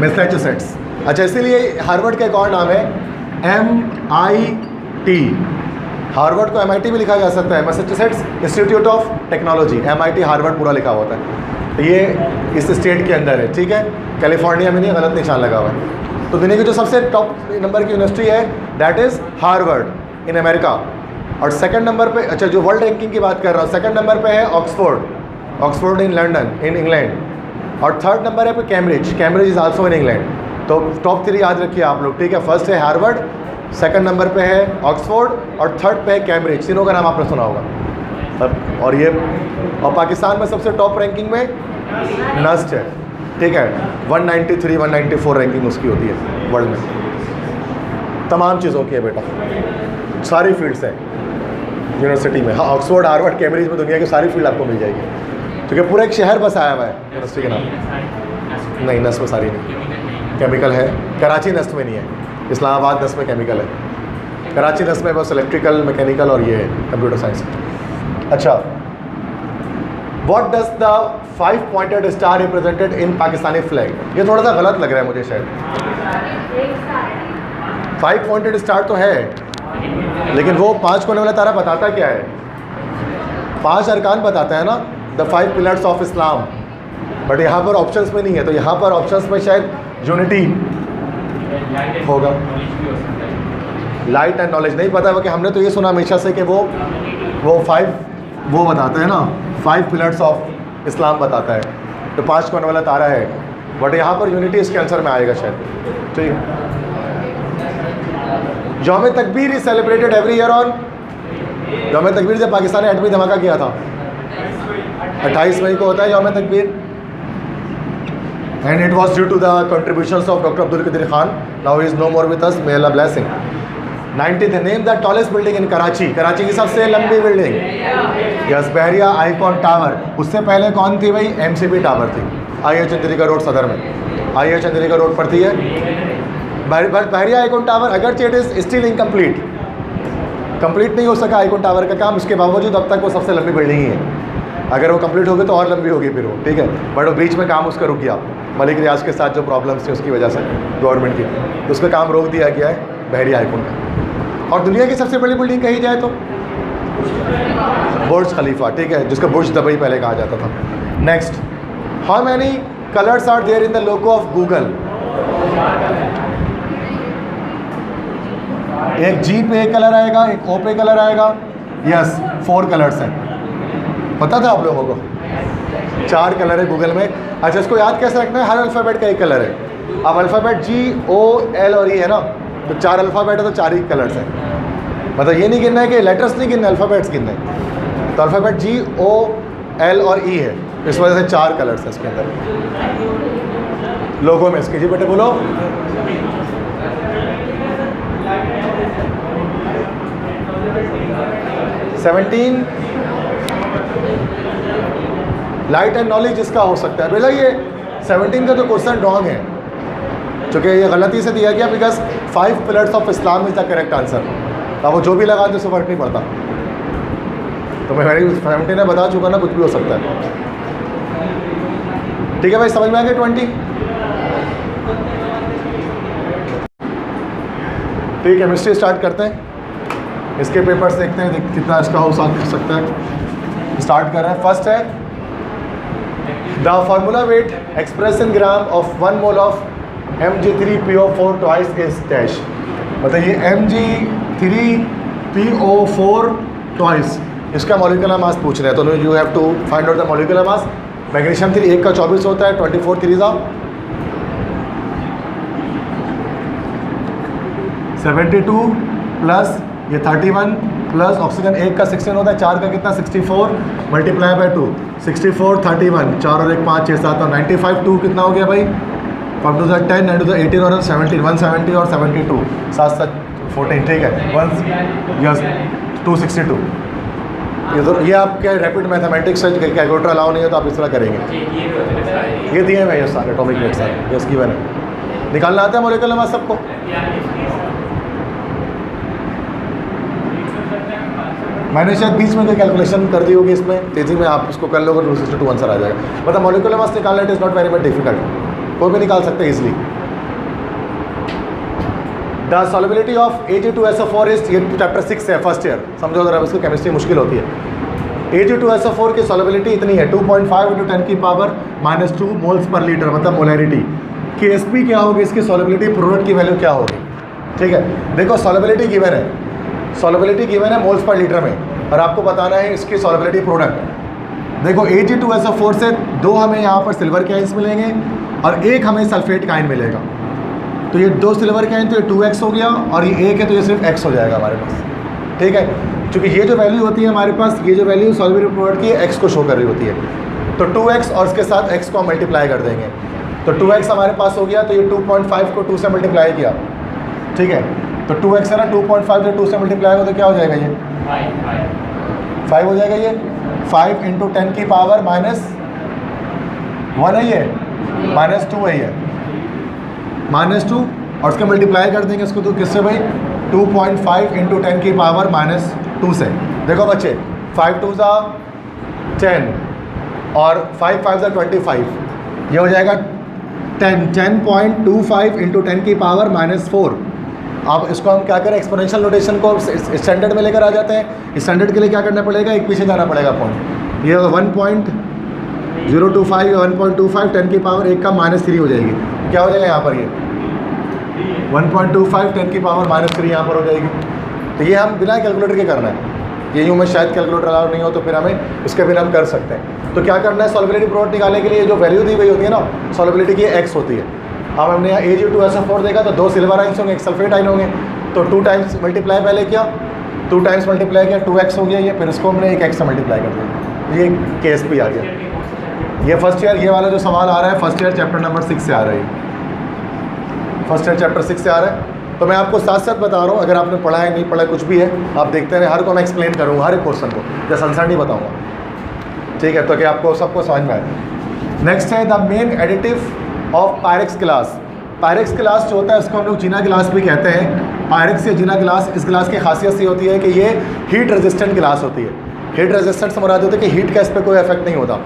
मैसाचुसेट्स। अच्छा, इसीलिए हार्वर्ड का एक और नाम है MIT। हार्वर्ड को MIT भी लिखा जा सकता है, Massachusetts institute of technology, MIT Harvard पूरा लिखा होता है। तो ये इस स्टेट के अंदर है, ठीक है। कैलिफोर्निया में नहीं, गलत निशान लगा हुआ है। तो दुनिया की जो सबसे टॉप नंबर की यूनिवर्सिटी है that is Harvard in America. और सेकंड नंबर पे, अच्छा जो वर्ल्ड रैंकिंग की बात कर रहा हूँ, सेकंड नंबर पे है Oxford in London in England. और थर्ड नंबर है पे Cambridge is also in England. तो टॉप 3 याद रखिए आप लोग, ठीक है। फर्स्ट है हार्वर्ड, सेकंड नंबर पे है ऑक्सफोर्ड और थर्ड पे है कैम्ब्रिज। तीनों का नाम आपने सुना होगा। और ये और पाकिस्तान में सबसे टॉप रैंकिंग में नस्ट है, ठीक है। 193 194 रैंकिंग उसकी होती है वर्ल्ड में। तमाम चीज़ों की है बेटा, सारी फील्ड्स हैं यूनिवर्सिटी में। हाँ, ऑक्सफोर्ड, हार्वर्ड, कैम्ब्रिज में दुनिया की सारी फील्ड आपको मिल जाएगी, क्योंकि पूरा एक शहर बसाया हुआ है यूनिवर्सिटी के नाम। नहीं, नस्ट में सारी नहीं, केमिकल है। कराची नस्ट में नहीं है, इस्लामाबाद नस्ट में केमिकल है। कराची नस्ट में बस इलेक्ट्रिकल, मैकेनिकल और ये है कंप्यूटर साइंस। अच्छा, what does the 5 pointed star represented in Pakistani flag? ये थोड़ा सा गलत लग रहा है मुझे शायद। 5 पॉइंटेड स्टार तो है, लेकिन वो 5 कोने वाला तारा बताता क्या है? 5 अरकान बताता है ना, the 5 pillars of Islam. But यहाँ पर ऑप्शंस में नहीं है, तो यहाँ पर ऑप्शंस में शायद यूनिटी होगा। लाइट एंड नॉलेज नहीं पता है, कि हमने तो ये सुना हमेशा से कि वो 5 वो बताता है ना, 5 पिलर्स ऑफ इस्लाम बताता है, तो 5 कोने वाला तारा है। बट यहाँ पर यूनिटी इसके आंसर में आएगा शायद। ठीक। यौम तकबीर is celebrated every year on? यौम तकबीर जब पाकिस्तान ने एटमी धमाका किया था 28 मई को होता है Youm Takbeer. And it was due to the contributions of doctor Abdul Qadeer Khan, now is no more with us, may Allah bless him. 19th name the tallest building in Karachi? Karachi की सबसे लंबी बिल्डिंग, यस, बहरिया आइकॉन टावर। उससे पहले कौन थी भाई? MCP टावर थी, IH चंद्रिका रोड सदर में, IH चंद्रिका रोड पर थी है बहरिया आइकॉन टावर। अगरचे it is still incomplete, complete नहीं हो सका आइकॉन टावर का काम, उसके बावजूद अब तक वो सबसे लंबी बिल्डिंग ही है। अगर वो कंप्लीट हो गई तो और लंबी होगी फिर वो, ठीक है। बट वो बीच में काम उसका रुक गया, मलिक रियाज के साथ जो प्रॉब्लम्स थी उसकी वजह से गवर्नमेंट की, तो उसका काम रोक दिया गया है बहरिया आइकॉन का। और दुनिया की सबसे बड़ी बिल्डिंग कही जाए तो बुर्ज खलीफा, ठीक है, जिसको बुर्ज दुबई पहले कहा जाता था। Next, how many colours are there in the logo of Google? एक जी पे एक कलर आएगा, एक ओ पे कलर आएगा। यस, 4 कलर्स हैं। पता था आप लोगों को? 4 कलर है गूगल में। अच्छा, इसको याद कैसे रखना है? हर अल्फ़ाबेट का एक कलर है। अब अल्फ़ाबेट जी, ओ, एल और ई है ना, तो 4 अल्फ़ाबेट है तो 4 ही कलर्स हैं। मतलब ये नहीं गिनना है कि लेटर्स नहीं गिनना, अल्फ़ाबेट्स गिनना है। तो अल्फ़ाबेट जी, ओ, एल और ई है, इस वजह से 4 कलर्स हैं इसके अंदर लोगों में इसके। जी बेटे बोलो। लाइट एंड नॉलेज इसका हो सकता है। बेटा ये 17 का तो क्वेश्चन रॉन्ग है, चूँकि ये गलती से दिया गया, because 5 pillars of Islam is the correct answer. अब वो जो भी लगा तो उससे फ़र्क नहीं पड़ता। तो मैं 17 में बता चुका ना, कुछ भी हो सकता है। ठीक है भाई, समझ में आ गया 20? तो ये केमिस्ट्री स्टार्ट करते हैं। इसके पेपर्स देखते हैं कितना इसका हो सकता है। स्टार्ट कर रहे हैं। फर्स्ट है the formula wait express in gram of 1 mole of Mg3PO4 twice is dash. मतलब ये Mg3PO4 ट्वाइस, इसका मॉलिक्यूलर मास पूछ रहे हैं। तो you have to find out the molecular mass. Magnesium 3 1 का 24 होता है, 24 3 72 प्लस ये 31 प्लस ऑक्सीजन 1 का 16 होता है, 4 का कितना 64 मल्टीप्लाई बाय 2, 64 31 4 और 1 5 6 7 और 95 2 कितना हो गया भाई? 5 to the 10 and to the 18 और 17 170 और 72 7 7 14। ठीक है, 1 यस 262। ये आपके रैपिड मैथमेटिक्स से कैलकुलेटर अलाउ नहीं है तो आप इस तरह करेंगे। ये दिए हैं ये सारे एटॉमिक वेट सारे, यस गिवन है। निकालना आता है मॉलिक्यूलर मास सबको? मैंने शायद बीच में कोई कैलकुलेशन कर दी होगी इसमें, तेजी में आप उसको कर लोगे, 262 आंसर आ जाएगा। मतलब मॉलिक्यूलर मास निकालना it is not very much difficult, कोई भी निकाल सकते हैं easily. The solubility of Ag2SO4 is, ये चैप्टर 6 है, फर्स्ट ईयर, समझो अगर अब इसकी केमिस्ट्री मुश्किल होती है। Ag2SO4 की सॉल्युबिलिटी इतनी है 2.5 × 10 की पावर -2 मोल्स पर लीटर, मतलब मोलैरिटी। Ksp क्या होगी इसकी सॉल्युबिलिटी, प्रोडक्ट की वैल्यू क्या होगी? ठीक है, देखो सॉल्युबिलिटी गिवन है, सॉल्युबिलिटी गिवन है मोल्स पर लीटर में, और आपको बताना है इसकी सॉल्युबिलिटी प्रोडक्ट। देखो Ag2SO4 से 2 हमें यहाँ पर सिल्वर के आयंस मिलेंगे और 1 हमें सल्फेट का आयन मिलेगा। तो ये 2 सिल्वर के आयन तो ये 2x हो गया, और ये 1 है तो ये सिर्फ x हो जाएगा हमारे पास। ठीक है, क्योंकि ये जो वैल्यू होती है हमारे पास, ये जो वैल्यू सॉल्युबिलिटी प्रोडक्ट की x को शो कर रही होती है। तो 2x और इसके साथ x को हम मल्टीप्लाई कर देंगे, तो 2x हमारे पास हो गया। तो ये 2.5 को 2 से मल्टीप्लाई किया, ठीक है, तो 2x है ना, 2.5 से 2 से मल्टीप्लाई हो तो क्या हो जाएगा? ये 5 हो जाएगा। ये 5 × 10 की पावर -1 है, ये -2 है, ये -2, और उसके मल्टीप्लाई कर देंगे इसको तो किससे भाई? 2.5 × 10 की पावर -2 से। देखो बच्चे, 5 2 10 और 5 5 25, ये हो जाएगा 10.25 × 10 की पावर -4। अब इसको हम क्या करें, एक्सपोनेंशियल नोटेशन को स्टैंडर्ड में लेकर आ जाते हैं। स्टैंडर्ड के लिए क्या करना पड़ेगा, एक पीछे जाना पड़ेगा पॉइंट। ये 1.025 या 1.25 10 की पावर 1 का -3 हो जाएगी। क्या हो जाएगा यहाँ पर? ये 1.25 10 की पावर -3 यहाँ पर हो जाएगी। तो ये हम बिना कैलकुलेटर के करना है। ये यूँ में शायद कैलकुलेटर अलाउ नहीं हो तो फिर हमें इसके बिना हम कर सकते हैं। तो क्या करना है, सॉल्युबिलिटी प्रोडक्ट निकालने के लिए जो वैल्यू दी गई होती है ना, सॉल्युबिलिटी की x होती है। अब हमने यहाँ Ag2SO4 देखा तो 2 सिल्वर आइंस होंगे, 1 सल्फेट आइन होंगे, तो 2 टाइम्स मल्टीप्लाई पहले किया, 2 टाइम्स मल्टीप्लाई किया, 2x हो गया ये, फिर इसको हमने 1x से मल्टीप्लाई कर दिया, ये Ksp आ गया। ये फर्स्ट ईयर, ये वाला जो सवाल आ रहा है फर्स्ट ईयर चैप्टर नंबर 6 से आ रहा है, फर्स्ट ईयर चैप्टर 6 से आ रहा है। तो मैं आपको साथ साथ बता रहा हूँ, अगर आपने पढ़ा है नहीं पढ़ा कुछ भी है आप देखते हैं, हर को मैं एक्सप्लेन करूँगा, हर एक क्वेश्चन को, जैसे आंसर नहीं बताऊँगा, ठीक है, तो कि आपको सबको समझ में आए। नेक्स्ट है the main additive of Pyrex गिलास। पायरेक्स गिलास जो होता है उसको हम लोग जीना गिलास भी कहते हैं। पायरेक्स या जीना गिलास, इस गिलास की खासियत ये होती है कि ये हीट रेजिस्टेंट गिलास होती है। हीट रेजिस्टेंट से मुराद होता है कि हीट का इस पर कोई इफेक्ट नहीं होता,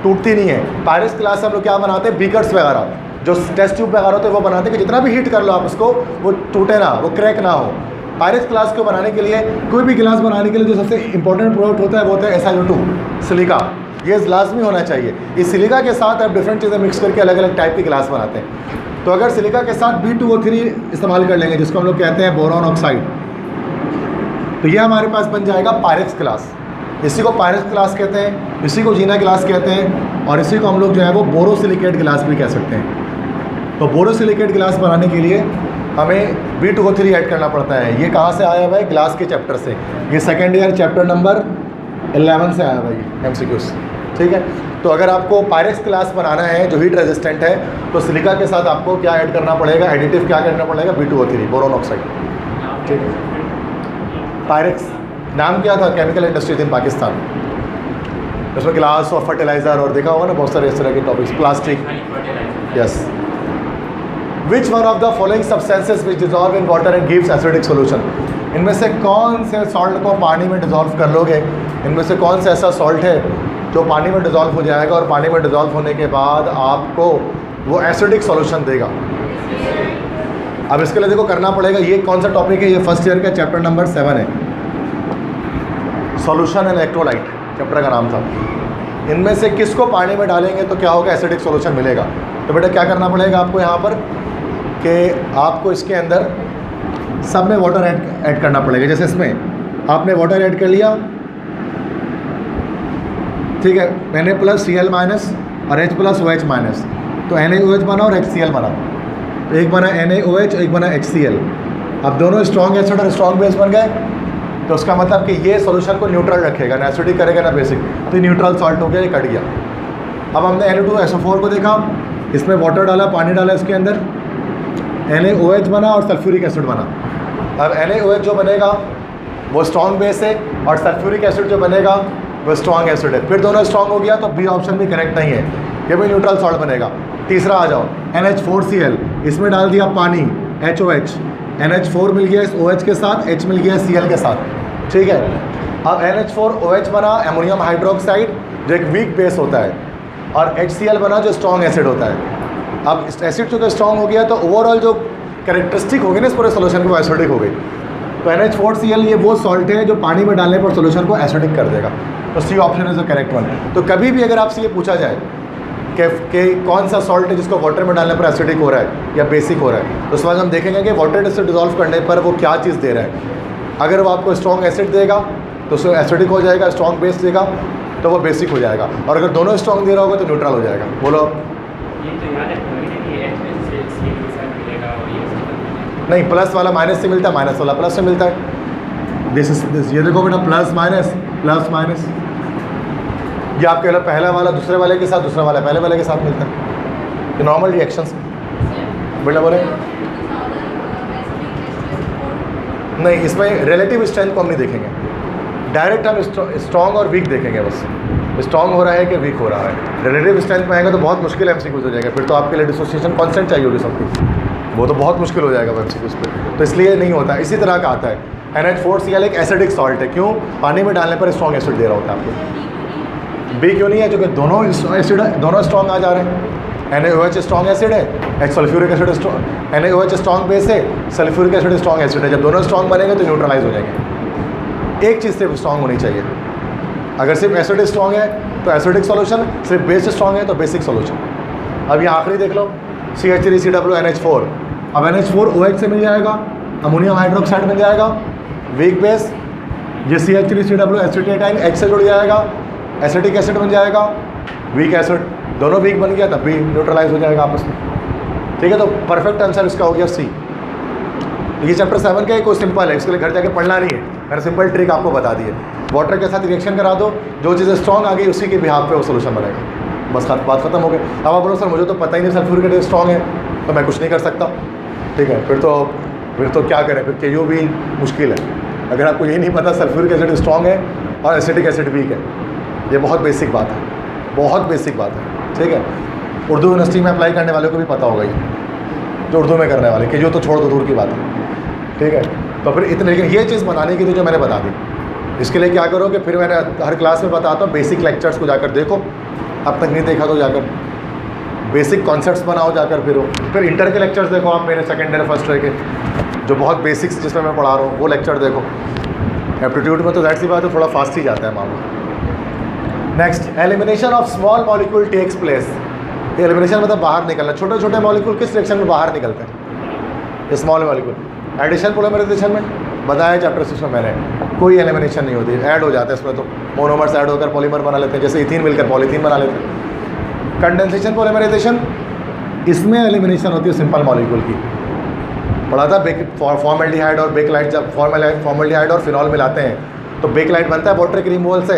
टूटती नहीं है। पायरेक्स गिलास से हम लोग क्या बनाते हैं, बीकर्स वगैरह, जो टेस्ट ट्यूब वगैरह होते हैं वो बनाते हैं कि जितना भी हीट कर लो आप उसको, वो टूटे ना, वो क्रैक ना हो। पायरेक्स गिलास को बनाने के लिए, कोई भी गिलास बनाने के लिए जो सबसे इंपॉर्टेंट प्रोडक्ट होता है वो होता है SiO2 सिलिका, ये लाजमी होना चाहिए। इस सिलिका के साथ आप डिफरेंट चीज़ें मिक्स करके अलग अलग टाइप की ग्लास बनाते हैं। तो अगर सिलिका के साथ B2O3 इस्तेमाल कर लेंगे, जिसको हम लोग कहते हैं बोरॉन ऑक्साइड, तो ये हमारे पास बन जाएगा पायरेक्स ग्लास। इसी को पायरेक्स ग्लास कहते हैं, इसी को जीना ग्लास कहते हैं, और इसी को हम लोग जो है वो बोरोसिलिकेट ग्लास भी कह सकते हैं। तो बोरोसिलिकेट ग्लास बनाने के लिए हमें B2O3 ऐड करना पड़ता है। ये कहाँ से आया हुआ है? ग्लास के चैप्टर से। ये सेकेंड ईयर चैप्टर नंबर 11 से आया हुआ है MCQs, ठीक है। तो अगर आपको पायरेक्स ग्लास बनाना है जो हीट रेजिस्टेंट है, तो सिलिका के साथ आपको क्या ऐड करना पड़ेगा? एडिटिव क्या करना पड़ेगा? B2O3, बोरोन ऑक्साइड, ठीक है। पायरेक्स नाम क्या था? केमिकल इंडस्ट्रीज इन पाकिस्तान। उसमें ग्लास और फर्टिलाइज़र और देखा होगा ना बहुत सारे इस तरह के topics, plastic. Yes. Which one of the following substances which dissolve in water and gives acidic solution? इनमें से कौन से सॉल्ट को पानी में डिजॉल्व कर लोगे? इनमें से कौन सा ऐसा सॉल्ट है जो पानी में डिजॉल्व हो जाएगा और पानी में डिजॉल्व होने के बाद आपको वो एसिडिक सॉल्यूशन देगा? अब इसके लिए देखो करना पड़ेगा, ये कौन सा टॉपिक है? ये फर्स्ट ईयर का चैप्टर नंबर 7 है, सॉल्यूशन एंड इलेक्ट्रोलाइट चैप्टर का नाम था। इनमें से किसको पानी में डालेंगे तो क्या होगा? एसिडिक सॉल्यूशन मिलेगा। तो बेटा क्या करना पड़ेगा आपको यहाँ पर कि आपको इसके अंदर सब में वाटर ऐड करना पड़ेगा। जैसे इसमें आपने वाटर ऐड कर लिया, ठीक है, Na+Cl- और H+OH-, तो NaOH बना और HCl बना। तो एक बना NaOH, एक बना HCl। अब दोनों स्ट्रॉन्ग एसिड और स्ट्रॉन्ग बेस बन गए, तो उसका मतलब कि ये सॉल्यूशन को न्यूट्रल रखेगा, ना एसिडिक करेगा ना बेसिक, तो न्यूट्रल सॉल्ट हो गया, ये कट गया। अब हमने Na2SO4 को देखा, इसमें वाटर डाला, पानी डाला, इसके अंदर NaOH बना और सल्फ्यूरिक एसिड बना। अब NaOH जो बनेगा वो स्ट्रॉन्ग बेस है और सल्फ्यूरिक एसिड जो बनेगा वो स्ट्रॉन्ग एसिड है। फिर दोनों स्ट्रॉन्ग हो गया तो बी ऑप्शन भी करेक्ट नहीं है, ये भी न्यूट्रल सॉल्ट बनेगा। तीसरा आ जाओ, NH4Cl, इसमें डाल दिया पानी HOH, NH4 मिल गया इस OH के साथ, H मिल गया Cl के साथ, ठीक है। अब NH4OH बना एमोनियम हाइड्रोक्साइड जो एक वीक बेस होता है, और HCl बना जो स्ट्रॉन्ग एसिड होता है। अब एसिड चूँकि स्ट्रॉन्ग हो गया तो ओवरऑल जो कैरेक्टरिस्टिक होगी ना इस पूरे सोल्यूशन की वो एसिडिक हो गई। तो NH4Cl ये वो सॉल्ट है जो पानी में डालने पर सोल्यूशन को एसिडिक कर देगा। तो C option is the correct one. तो कभी भी अगर आपसे ये पूछा जाए कि कौन सा सॉल्ट है जिसको वाटर में डालने पर एसिडिक हो रहा है या बेसिक हो रहा है, तो उस वक्त हम देखेंगे कि वाटर से डिजॉल्व करने पर वो क्या चीज़ दे रहा है। अगर वो आपको स्ट्रॉन्ग एसिड देगा तो उसको एसिडिक हो जाएगा, स्ट्रॉन्ग बेस देगा तो वो बेसिक हो जाएगा, और अगर दोनों स्ट्रॉन्ग दे रहा होगा तो न्यूट्रल हो जाएगा। बोलो। नहीं, प्लस वाला माइनस से मिलता है, माइनस वाला प्लस से मिलता है। दिस इज ये देखो बेटा, प्लस माइनस, ये आपके पहला वाला दूसरे वाले के साथ, दूसरा वाला पहले वाले के साथ मिलता है। ये नॉर्मल रिएक्शंस बेटा बोले। नहीं, इसमें रिलेटिव स्ट्रेंथ को हम नहीं देखेंगे, डायरेक्ट हम स्ट्रॉन्ग और वीक देखेंगे। बस स्ट्रॉन्ग हो रहा है कि वीक हो रहा है। रिलेटिव स्ट्रेंथ में आएगा तो बहुत मुश्किल MCQs हो जाएगा, फिर तो आपके लिए डिसोसिएशन कांस्टेंट चाहिए होगी सबकी, वो तो बहुत मुश्किल हो जाएगा MCQs पे, तो इसलिए नहीं होता। इसी तरह का आता है। NH4Cl एक एसिडिक सॉल्ट है, क्यों? पानी में डालने पर स्ट्रॉन्ग एसिड दे रहा होता है आपको। बी क्यों नहीं है? क्योंकि दोनों एसिड दोनों स्ट्रॉन्ग आ जा रहे हैं। NaOH स्ट्रॉन्ग एसिड है, H sulphuric acid strong, NaOH strong base है, सल्फ्यूरिक एसिड स्ट्रॉन्ग एसिड है। जब दोनों स्ट्रॉन्ग बनेंगे तो न्यूट्रलाइज हो जाएंगे। एक चीज़ सिर्फ स्ट्रॉन्ग होनी चाहिए। अगर सिर्फ एसिड स्ट्रॉन्ग है तो एसिडिक सॉल्यूशन, सिर्फ बेस स्ट्रॉन्ग है तो बेसिक सॉल्यूशन। अब ये आखिरी देख लो, CH3CONH4। अब NH4OH से मिल जाएगा, अमोनियम हाइड्रोक्साइड मिल जाएगा, वीक बेस। ये CH3CW एसिटेटाइन H से जुड़ जाएगा, एसिटिक एसिड बन जाएगा, वीक एसिड। दोनों वीक बन गया तब भी न्यूट्रलाइज हो जाएगा आपस में, ठीक है। तो परफेक्ट आंसर इसका हो गया C। ये चैप्टर 7 का कोई सिंपल है, इसके लिए घर जाके पढ़ना नहीं है, मैंने सिंपल ट्रिक आपको बता दी है। वाटर के साथ रिएक्शन करा दो, जो चीज़ें स्ट्रॉन्ग आ गई उसी के बिहाफ पे वो सोल्यूशन बनेगा। बस बात खत्म हो गई। अब आप बोलो सर मुझे तो पता ही नहीं सल्फ्यूरिक एसिड स्ट्रॉन्ग है, तो मैं कुछ नहीं कर सकता, ठीक है। फिर तो क्या करें, फिर KU भी मुश्किल है। अगर आपको यही नहीं पता सल्फ्यूरिक एसिड स्ट्रॉन्ग है और एसिटिक एसिड वीक है, ये बहुत बेसिक बात है, बहुत बेसिक बात है, ठीक है। उर्दू यूनिवर्सिटी में अप्लाई करने वाले को भी पता होगा ये, जो उर्दू में करने वाले, KU तो छोड़ दो, दूर की बात है, ठीक है। तो फिर इतने, लेकिन ये चीज़ बताने की थी जो मैंने बता दी। इसके लिए क्या करो कि फिर मैंने हर क्लास में बताता हूँ, बेसिक लेक्चर्स को जाकर देखो, अब तक नहीं देखा तो जाकर बेसिक कॉन्सेप्ट्स बनाओ जाकर। फिर इंटर के लेक्चर्स देखो आप मेरे सेकेंड ईयर फर्स्ट ईयर के, जो बहुत बेसिक्स जिसमें मैं पढ़ा रहा हूँ वो लेक्चर देखो। एप्टीट्यूड में तो ज़ाहिर सी बात है थोड़ा फास्ट ही जाता है मामला। Next, elimination of small molecule takes place. Elimination मतलब बाहर निकलना। छोटे छोटे मॉलिक्यूल किस रिएक्शन में बाहर निकलते हैं? Small molecule. एडिशन पोलीमराइजेशन में बताया चैप्टर 6 में मैंने, कोई एलिमिनेशन नहीं होती, ऐड हो जाता है इसमें, तो मोनोमर्स ऐड होकर पॉलीमर बना लेते हैं, जैसे इथीन मिलकर पॉलीथीन बना लेते हैं। कंडेंसेशन पोलीमराइजेशन, इसमें एलिमिनेशन होती है सिंपल मॉलिक्यूल की। पढ़ा था फॉर्मल्डिहाइड और बेकलाइट, जब फॉर्मल्डिहाइड और फिनॉल मिलाते हैं तो बेकलाइट बनता है वाटर के रिमूवल से।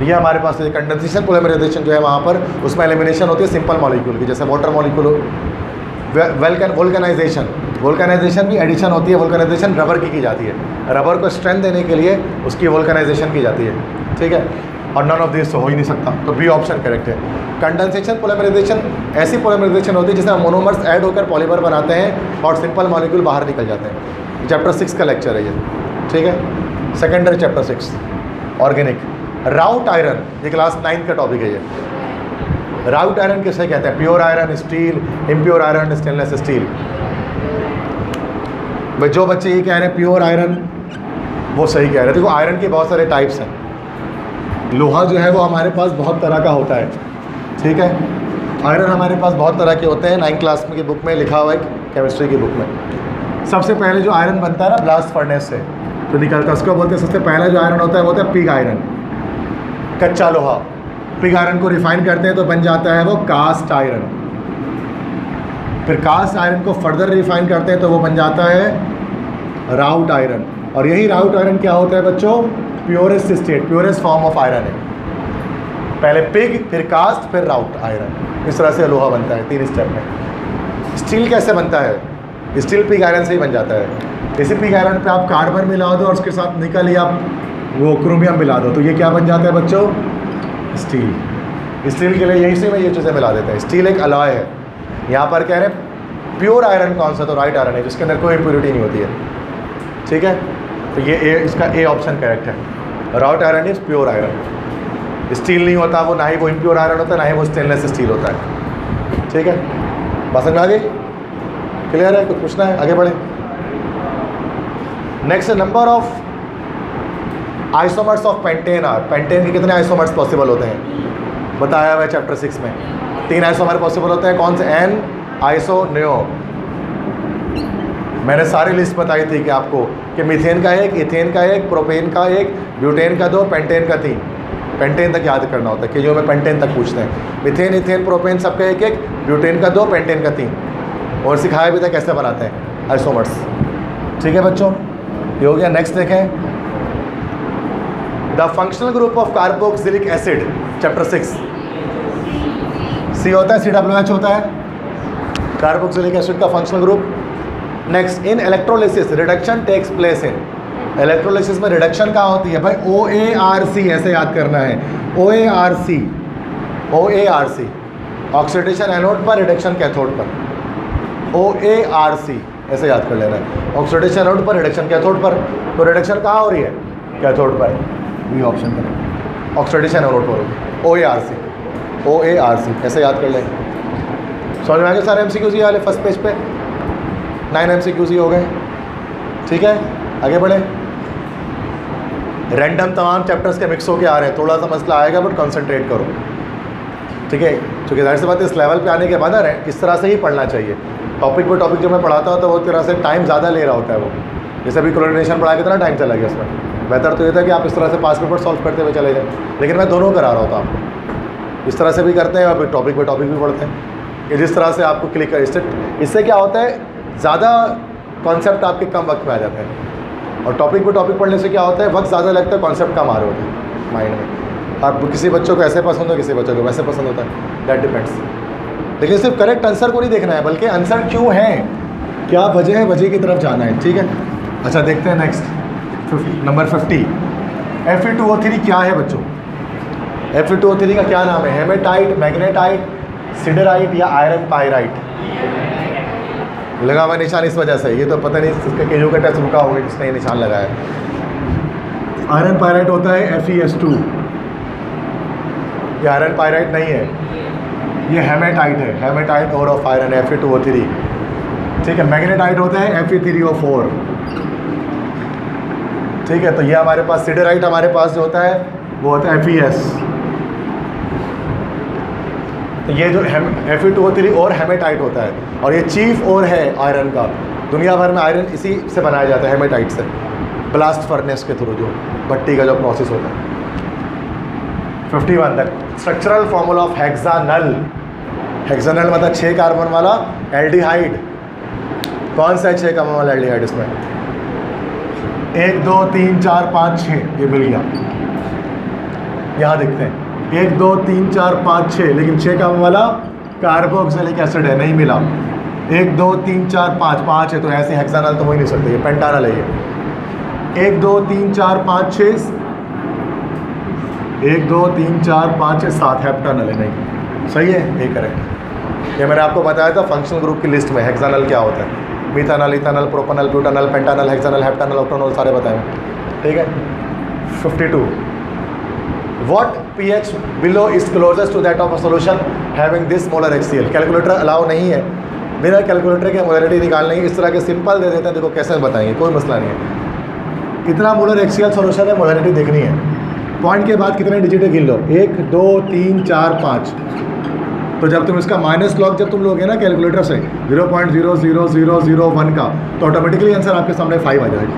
ये हमारे पास कंडेंसेशन पोलीमराइजेशन जो है वहाँ पर, उसमें एलिमिनेशन होती है सिंपल मॉलिक्यूल की, जैसे वाटर मॉलिक्यूल हो। वोल्केनाइजेशन भी एडिशन होती है। वोल्केनाइजेशन रबर की जाती है, रबर को स्ट्रेंथ देने के लिए उसकी वोल्केनाइजेशन की जाती है, ठीक है। और नन ऑफ दिस तो हो ही नहीं सकता, तो बी ऑप्शन करेक्ट है। कंडेंसेशन पोलीमराइजेशन ऐसी पोलीमराइजेशन होती है जिसमें मोनोमर्स ऐड होकर पॉलीमर बनाते हैं और सिंपल मॉलिक्यूल बाहर निकल जाते हैं। चैप्टर 6 का लेक्चर है ये, ठीक है। Secondary chapter 6 organic. Wrought iron, ये क्लास 9 का टॉपिक है ये। राउट आयरन किसे कहते हैं? Pure iron, steel, impure iron, stainless steel. भाई जो बच्चे ये कह रहे हैं प्योर आयरन, वो सही कह रहे हैं। देखो आयरन के बहुत सारे टाइप्स हैं। लोहा जो है वो हमारे पास बहुत तरह का होता है, ठीक है। आयरन हमारे पास बहुत तरह के होते हैं, 9 क्लास की बुक में लिखा हुआ है, केमिस्ट्री की बुक में। सबसे पहले जो आयरन बनता है ना ब्लास्ट फर्नेस से तो निकलता है, उसको बोलते हैं, सबसे पहला जो आयरन होता है वो होता है पिग आयरन, कच्चा लोहा। पिग आयरन को रिफाइन करते हैं तो बन जाता है वो कास्ट आयरन। फिर कास्ट आयरन को फर्दर रिफाइन करते हैं तो वो बन जाता है राउट आयरन। और यही राउट आयरन क्या होता है बच्चों? Purest state, purest form of iron है। पहले पिग, फिर कास्ट, फिर राउट आयरन। इस तरह से लोहा बनता है 3 स्टेप में। स्टील कैसे बनता है? स्टील पिग आयरन से ही बन जाता है। इसी पिग आयरन पे आप कार्बन मिला दो और उसके साथ निकल या वो क्रोमियम मिला दो तो ये क्या बन जाता है बच्चों? स्टील। स्टील के लिए यहीं से मैं ये चीज़ें मिला देता है। स्टील एक अलॉय है। यहाँ पर कह रहे हैं प्योर आयरन कौन सा? तो राइट आयरन है, जिसके अंदर कोई इम्प्योरिटी नहीं होती है, ठीक है। तो ये ए, इसका ए ऑप्शन करेक्ट है। Wrought iron is pure iron. Steel नहीं होता वो, ना ही वो इम्प्योर आयरन होता है, ना ही वो स्टेनलेस स्टील होता है, ठीक है। बात समझ आ गई? क्लियर है? कुछ पूछना है? आगे बढ़े। Next, number of isomers of pentane are. Pentane के कितने आइसोमर्स पॉसिबल होते हैं? बताया हुआ है चैप्टर 6 में। 3 आइसोमर पॉसिबल होते हैं। कौन से? N, iso, neo. मैंने सारी लिस्ट बताई थी कि आपको कि मीथेन का एक, इथेन का एक, प्रोपेन का एक, ब्यूटेन का 2, पेंटेन का 3। पेंटेन तक याद करना होता है कि जो में पेंटेन तक पूछते हैं। मीथेन, इथेन, प्रोपेन सबका एक एक, ब्यूटेन का 2, पेंटेन का 3। और सिखाया भी था कैसे बनाते हैं आइसोमर्स, ठीक है बच्चों। ये हो गया। नेक्स्ट देखें, the functional group of carboxylic acid, chapter 6। C होता है, COH होता है कार्बोक्सिलिक एसिड का functional group. Next, in electrolysis reduction takes place in. Electrolysis में रिडक्शन कहाँ होती है भाई? OARC, ऐसे याद करना है। OARC, OARC, ऑक्सीडेशन एनोड पर, रिडक्शन कैथोड पर। OARC ऐसे याद कर लेना है। ऑक्सीडेशन एनोड पर, रिडक्शन कैथोड पर। तो रिडक्शन कहाँ हो रही है? कैथोड पर। ये ऑप्शन करें, ऑक्सीडेशन एनोड पर होगी। OARC ऐसे याद कर लें। समझ में आ गए सारे MCQs ये वाले फर्स्ट पेज पे? 9 MCQs ही हो गए, ठीक है। आगे बढ़े। रैंडम तमाम चैप्टर्स के मिक्स होके आ रहे हैं, थोड़ा सा मसला आएगा बट कंसंट्रेट करो, ठीक है। क्योंकि जाहिर सी बात है इस लेवल पे आने के बाद ना इस तरह से ही पढ़ना चाहिए। टॉपिक पर टॉपिक जो मैं पढ़ाता हूँ तो वो तरह से टाइम ज़्यादा ले रहा होता है वो। जैसे अभी क्लोरिनेशन पढ़ा कितना टाइम चला गया उसमें। बेहतर तो ये था कि आप इस तरह से पास पेपर सॉल्व करते हुए चले जाएँ, लेकिन मैं दोनों करा रहा होता आपको। इस तरह से भी करते हैं और फिर टॉपिक पर टॉपिक भी पढ़ते हैं कि जिस तरह से आपको क्लिक कर। इससे क्या होता है, ज़्यादा कॉन्सेप्ट आपके कम वक्त में आ जाते हैं। और टॉपिक पे टॉपिक पढ़ने से क्या होता है, वक्त ज़्यादा लगता है, कॉन्सेप्ट कम आ रहे होते हैं माइंड में। आप किसी बच्चों को ऐसे पसंद हो, किसी बच्चों को वैसे पसंद होता है, दैट डिपेंड्स। लेकिन सिर्फ करेक्ट आंसर को नहीं देखना है, बल्कि आंसर क्यों है, क्या वजह है, वजह की तरफ जाना है, ठीक है। अच्छा देखते हैं नेक्स्ट, नंबर 50। Fe2O3 क्या है बच्चों? Fe2O3 का क्या नाम है? हेमेटाइट, मैग्नेटाइट, सिडराइट या आयरन पायराइट? लगा हुआ निशान इस वजह से, ये तो पता नहीं इसका केजो का टेस्ट रुका होगा जिसने ये निशान लगाया। आयरन पायराइट होता है FeS2। ये आयरन पायराइट नहीं है, ये हेमेटाइट है, haematite ore of iron Fe2O3, ठीक है। मैग्नेटाइट होता है Fe3O4, ठीक है। तो ये हमारे पास सिडराइट हमारे पास जो होता है वो होता है FeS, तो ये जो Fe2O3 और हेमेटाइट होता है, और ये चीफ और है आयरन का। दुनिया भर में आयरन इसी से बनाया जाता है, हेमेटाइट से, ब्लास्ट फर्नेस के थ्रू, जो भट्टी का जो प्रोसेस होता है। 51 द स्ट्रक्चरल फॉर्मूला ऑफ हेक्सानल। हेक्सानल मतलब 6 कार्बन वाला एल्डिहाइड। कौन सा है 6 कार्बन वाला एल्डिहाइड? इसमें 1 2 3 4 5 6 ये मिल गया। यहाँ देखते हैं 1 2 3 4 5 6, लेकिन 6 कार्बन वाला कार्बोक्सिलिक एसिड है, नहीं मिला। 1 2 3 4 5 है, तो ऐसे हेक्सानल तो हो ही नहीं सकते, ये पेंटानल है ये। 1 2 3 4 5 6 1 2 3 4 5 6 7 हेप्टानल है, नहीं सही है, ये करेक्ट। ये मैंने आपको बताया था फंक्शनल ग्रुप की लिस्ट में हेक्सानल क्या होता है। मिथानल, इथानल, प्रोपानल, ब्यूटानल, पेंटानल, हेक्सानल, हेप्टानल, ऑक्टानल सारे बताए, ठीक है। 52 What pH below is closest to that of a solution having this molar HCl? Calculator allow नहीं है, बिना कैलकुलेटर के मोलरिटी निकालनी है। इस तरह के सिंपल दे देते हैं, देखो कैसे बताएंगे, कोई मसला नहीं है। इतना मोलर HCl सोल्यूशन है, मोलरिटी देखनी है। पॉइंट के बाद कितने डिजिट गिन लो, 1 2 3 4 5। तो जब तुम इसका माइनस लॉग जब तुम लोगे ना कैलकुलेटर से 0.00001 का, तो ऑटोमेटिकली आंसर आपके सामने 5 आ जाएगा।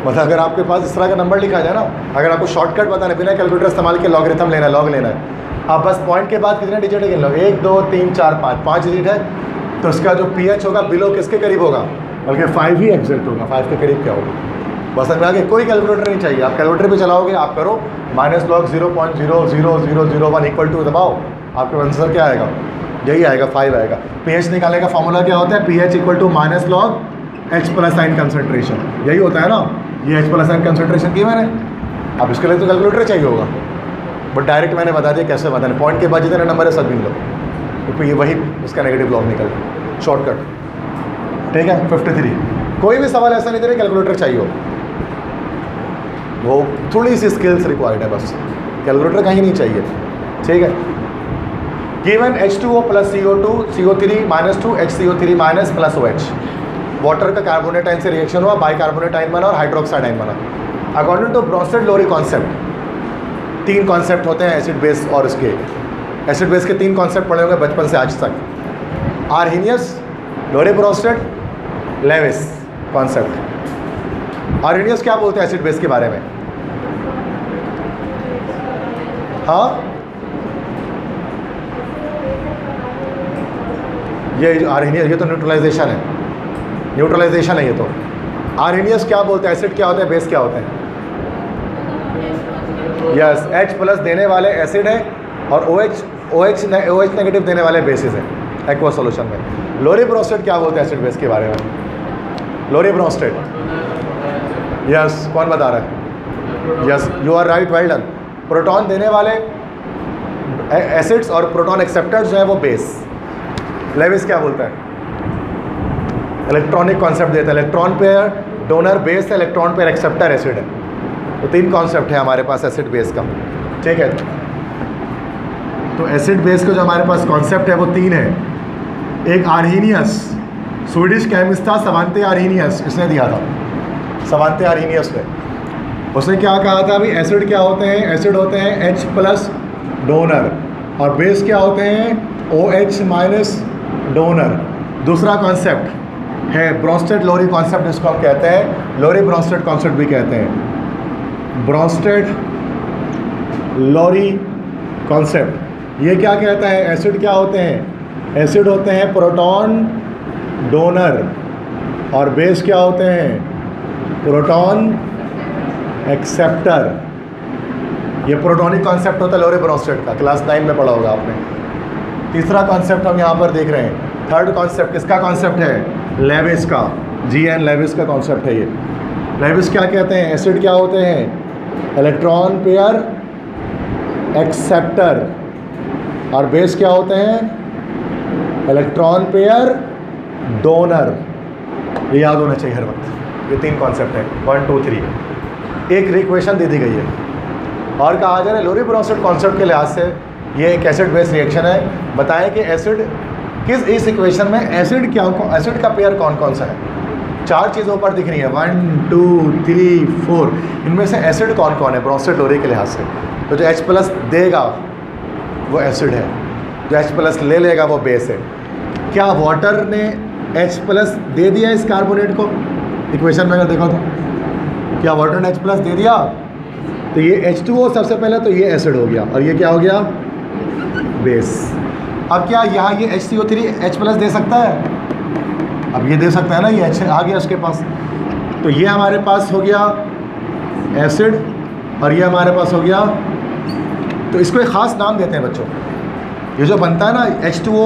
मतलब अगर आपके पास इस तरह का नंबर लिखा जाए ना, अगर आपको शॉर्टकट बताना है, बिना कैलकुलेटर इस्तेमाल के लॉगरिथम लेना है, लॉग लेना है, आप बस पॉइंट के बाद कितने डिजिट गिन लो, 1 2 3 4 5 डिजिट है, तो इसका जो pH होगा बिलो किसके करीब होगा, बल्कि 5 ही एग्जैक्ट होगा। 5 के करीब क्या होगा, बस समझ आगे। कोई कैलकुलेटर नहीं चाहिए, आप कैलकुलेटर भी चलाओगे, आप करो माइनस लॉग 0.00001 इक्वल टू दबाओ, आपके आंसर क्या आएगा, यही आएगा, 5 आएगा। pH निकालने का फॉर्मूला क्या होता है, pH equal to minus log H plus sign concentration, यही होता है ना। ये H प्लस साइन कंसनट्रेशन की मैंने, अब इसके लिए तो कैलकुलेटर चाहिए होगा, बट डायरेक्ट मैंने बता दिया कैसे बताना। पॉइंट के बाद जितने नंबर है सब गिन लो, तो ये वही इसका नेगेटिव लॉग निकल शॉर्टकट, ठीक है। 53 कोई भी सवाल ऐसा नहीं दे रहे कैलकुलेटर चाहिए हो, वो थोड़ी सी स्किल्स रिक्वायर्ड है, बस कैलकुलेटर कहीं नहीं चाहिए, ठीक है। Given H2O plus CO2 CO3 minus 2 HCO3 minus plus OH, water का कार्बोनेट आयन से रिएक्शन हुआ, बाइकार्बोनेट आयन बना और हाइड्रोक्साइड आयन बना। According to Bronsted Lowry concept, 3 concept होते हैं एसिड बेस, और इसके एसिड बेस के 3 कॉन्सेप्ट पढ़े होंगे बचपन से आज तक। आर्हेनियस, लोरी ब्रोस्टेड, लेविस कॉन्सेप्ट। आर्हेनियस क्या बोलते हैं एसिड बेस के बारे में, हाँ ये आर्हेनियस, ये तो न्यूट्रलाइजेशन है, न्यूट्रलाइजेशन है ये तो। आर्हेनियस क्या बोलते हैं, एसिड क्या होते हैं, बेस क्या होते हैं, यस H प्लस देने वाले एसिड है, और OH नेगेटिव देने वाले बेसिस है एक्वा सॉल्यूशन में। लोरी ब्रोस्टेड क्या बोलते हैं एसिड बेस के बारे में, लोरी ब्रोस्टेड, यस कौन बता रहा है, yes you are right, well done. Proton देने वाले एसिड्स और प्रोटॉन एक्सेप्टर्स जो है वो बेस। लेविस क्या बोलता है, इलेक्ट्रॉनिक कॉन्सेप्ट देता है, इलेक्ट्रॉन पेयर डोनर बेस है, इलेक्ट्रॉन पेयर एक्सेप्टर एसिड है। तो 3 कॉन्सेप्ट है हमारे पास एसिड बेस का, ठीक है। तो एसिड बेस का जो हमारे पास कॉन्सेप्ट है वो 3 है। एक आर्हेनियस, स्वीडिश केमिस्ट था सवांते आर्हेनियस, इसने दिया था, सवांते आर्हेनियस ने। उसने क्या कहा था, अभी एसिड क्या होते हैं, एसिड होते हैं H प्लस डोनर, और बेस क्या होते हैं OH माइनस डोनर। दूसरा कॉन्सेप्ट है ब्रोस्टेड लोरी कॉन्सेप्ट, जिसको हम कहते हैं लोरी ब्रोस्टेड कॉन्सेप्ट भी कहते हैं, ब्रोस्टेड लोरी कॉन्सेप्ट। ये क्या कहता है, एसिड क्या होते हैं, एसिड होते हैं प्रोटॉन डोनर, और बेस क्या होते हैं प्रोटॉन एक्सेप्टर। ये प्रोटॉनिक कॉन्सेप्ट होता है लोरी ब्रोस्टेड का, क्लास 9 में पढ़ा होगा आपने। तीसरा कॉन्सेप्ट हम यहाँ पर देख रहे हैं, थर्ड कॉन्सेप्ट किसका कॉन्सेप्ट है, लेविस का, G.N. लेविस का कॉन्सेप्ट है ये। लेविस क्या कहते हैं, एसिड क्या होते हैं इलेक्ट्रॉन पेयर एक्सेप्टर, और बेस क्या होते हैं इलेक्ट्रॉन पेयर डोनर। ये याद होना चाहिए हर वक्त, ये 3 कॉन्सेप्ट है, 1 2 3। एक इक्वेशन दे दी गई है, और कहा जा रहा है लोरी ब्रोस्टेड कॉन्सेप्ट के लिहाज से ये एक एसिड बेस रिएक्शन है। बताएं कि एसिड किस, इस इक्वेशन में एसिड क्या, एसिड का पेयर कौन कौन सा है। 4 चीज़ों पर दिख रही है, 1 2 3 4, इनमें से एसिड कौन कौन है ब्रोस्टेड लोरी के लिहाज से। तो जो H प्लस देगा वो एसिड है, जो H+ ले लेगा वो बेस है। क्या वाटर ने H+ दे दिया इस कार्बोनेट को? इक्वेशन में अगर देखो तो क्या वाटर ने H+ दे दिया? तो ये H2O सबसे पहले तो ये एसिड हो गया और ये क्या हो गया? बेस। अब क्या यहाँ ये HCO3 H+ दे सकता है? अब ये दे सकता है ना, ये H आ गया उसके पास। तो ये हमारे पास हो गया एसिड और ये हमारे पास हो गया, तो इसको एक ख़ास नाम देते हैं बच्चों। ये जो बनता है ना H2O,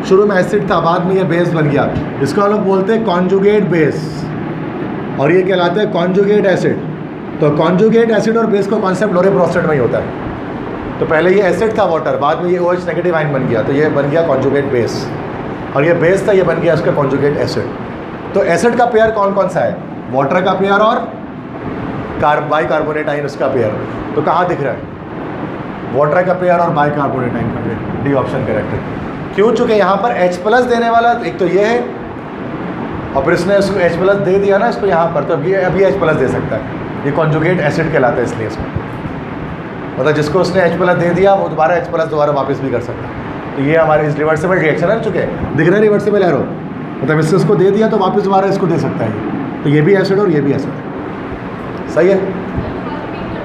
शुरू में एसिड था, बाद में ये बेस बन गया, इसको हम लोग बोलते हैं कॉन्जुगेट बेस और ये कहलाते हैं कॉन्जुगेट एसिड। तो कॉन्जुगेट एसिड और बेस का कॉन्सेप्ट लोरे प्रोस्टेट में ही होता है। तो पहले ये एसिड था वाटर, बाद में ये OH नेगेटिव आयन बन गया, तो ये बन गया कॉन्जुगेट बेस, और ये बेस था, ये बन गया इसका कॉन्जुगेट एसिड। तो एसिड का पेयर कौन कौन सा है? वाटर का पेयर और बाइकार्बोनेट आयन उसका पेयर। तो कहाँ दिख रहा है? वाटर का पेयर और बाइकार्बोनेट आयन का पेयर, डी ऑप्शन करेक्ट है। क्यों? चूँकि यहाँ पर H+ देने वाला एक तो ये है और फिर इसने उसको H+ दे दिया ना इसको यहाँ पर, तो अभी H+ दे सकता है। ये कॉन्जुगेट एसिड कहलाता है इसलिए इसको, मतलब जिसको उसने H+ दे दिया वो दोबारा H+ दोबारा वापस भी कर सकता है। तो ये हमारे इस रिवर्सिबल रिएक्शन है, चुके दिख रहे हैं रिवर्सिबल एरो, मतलब इससे उसको दे दिया तो वापस दोबारा इसको दे सकता है। तो ये भी एसिड और ये भी एसिड है, सही है।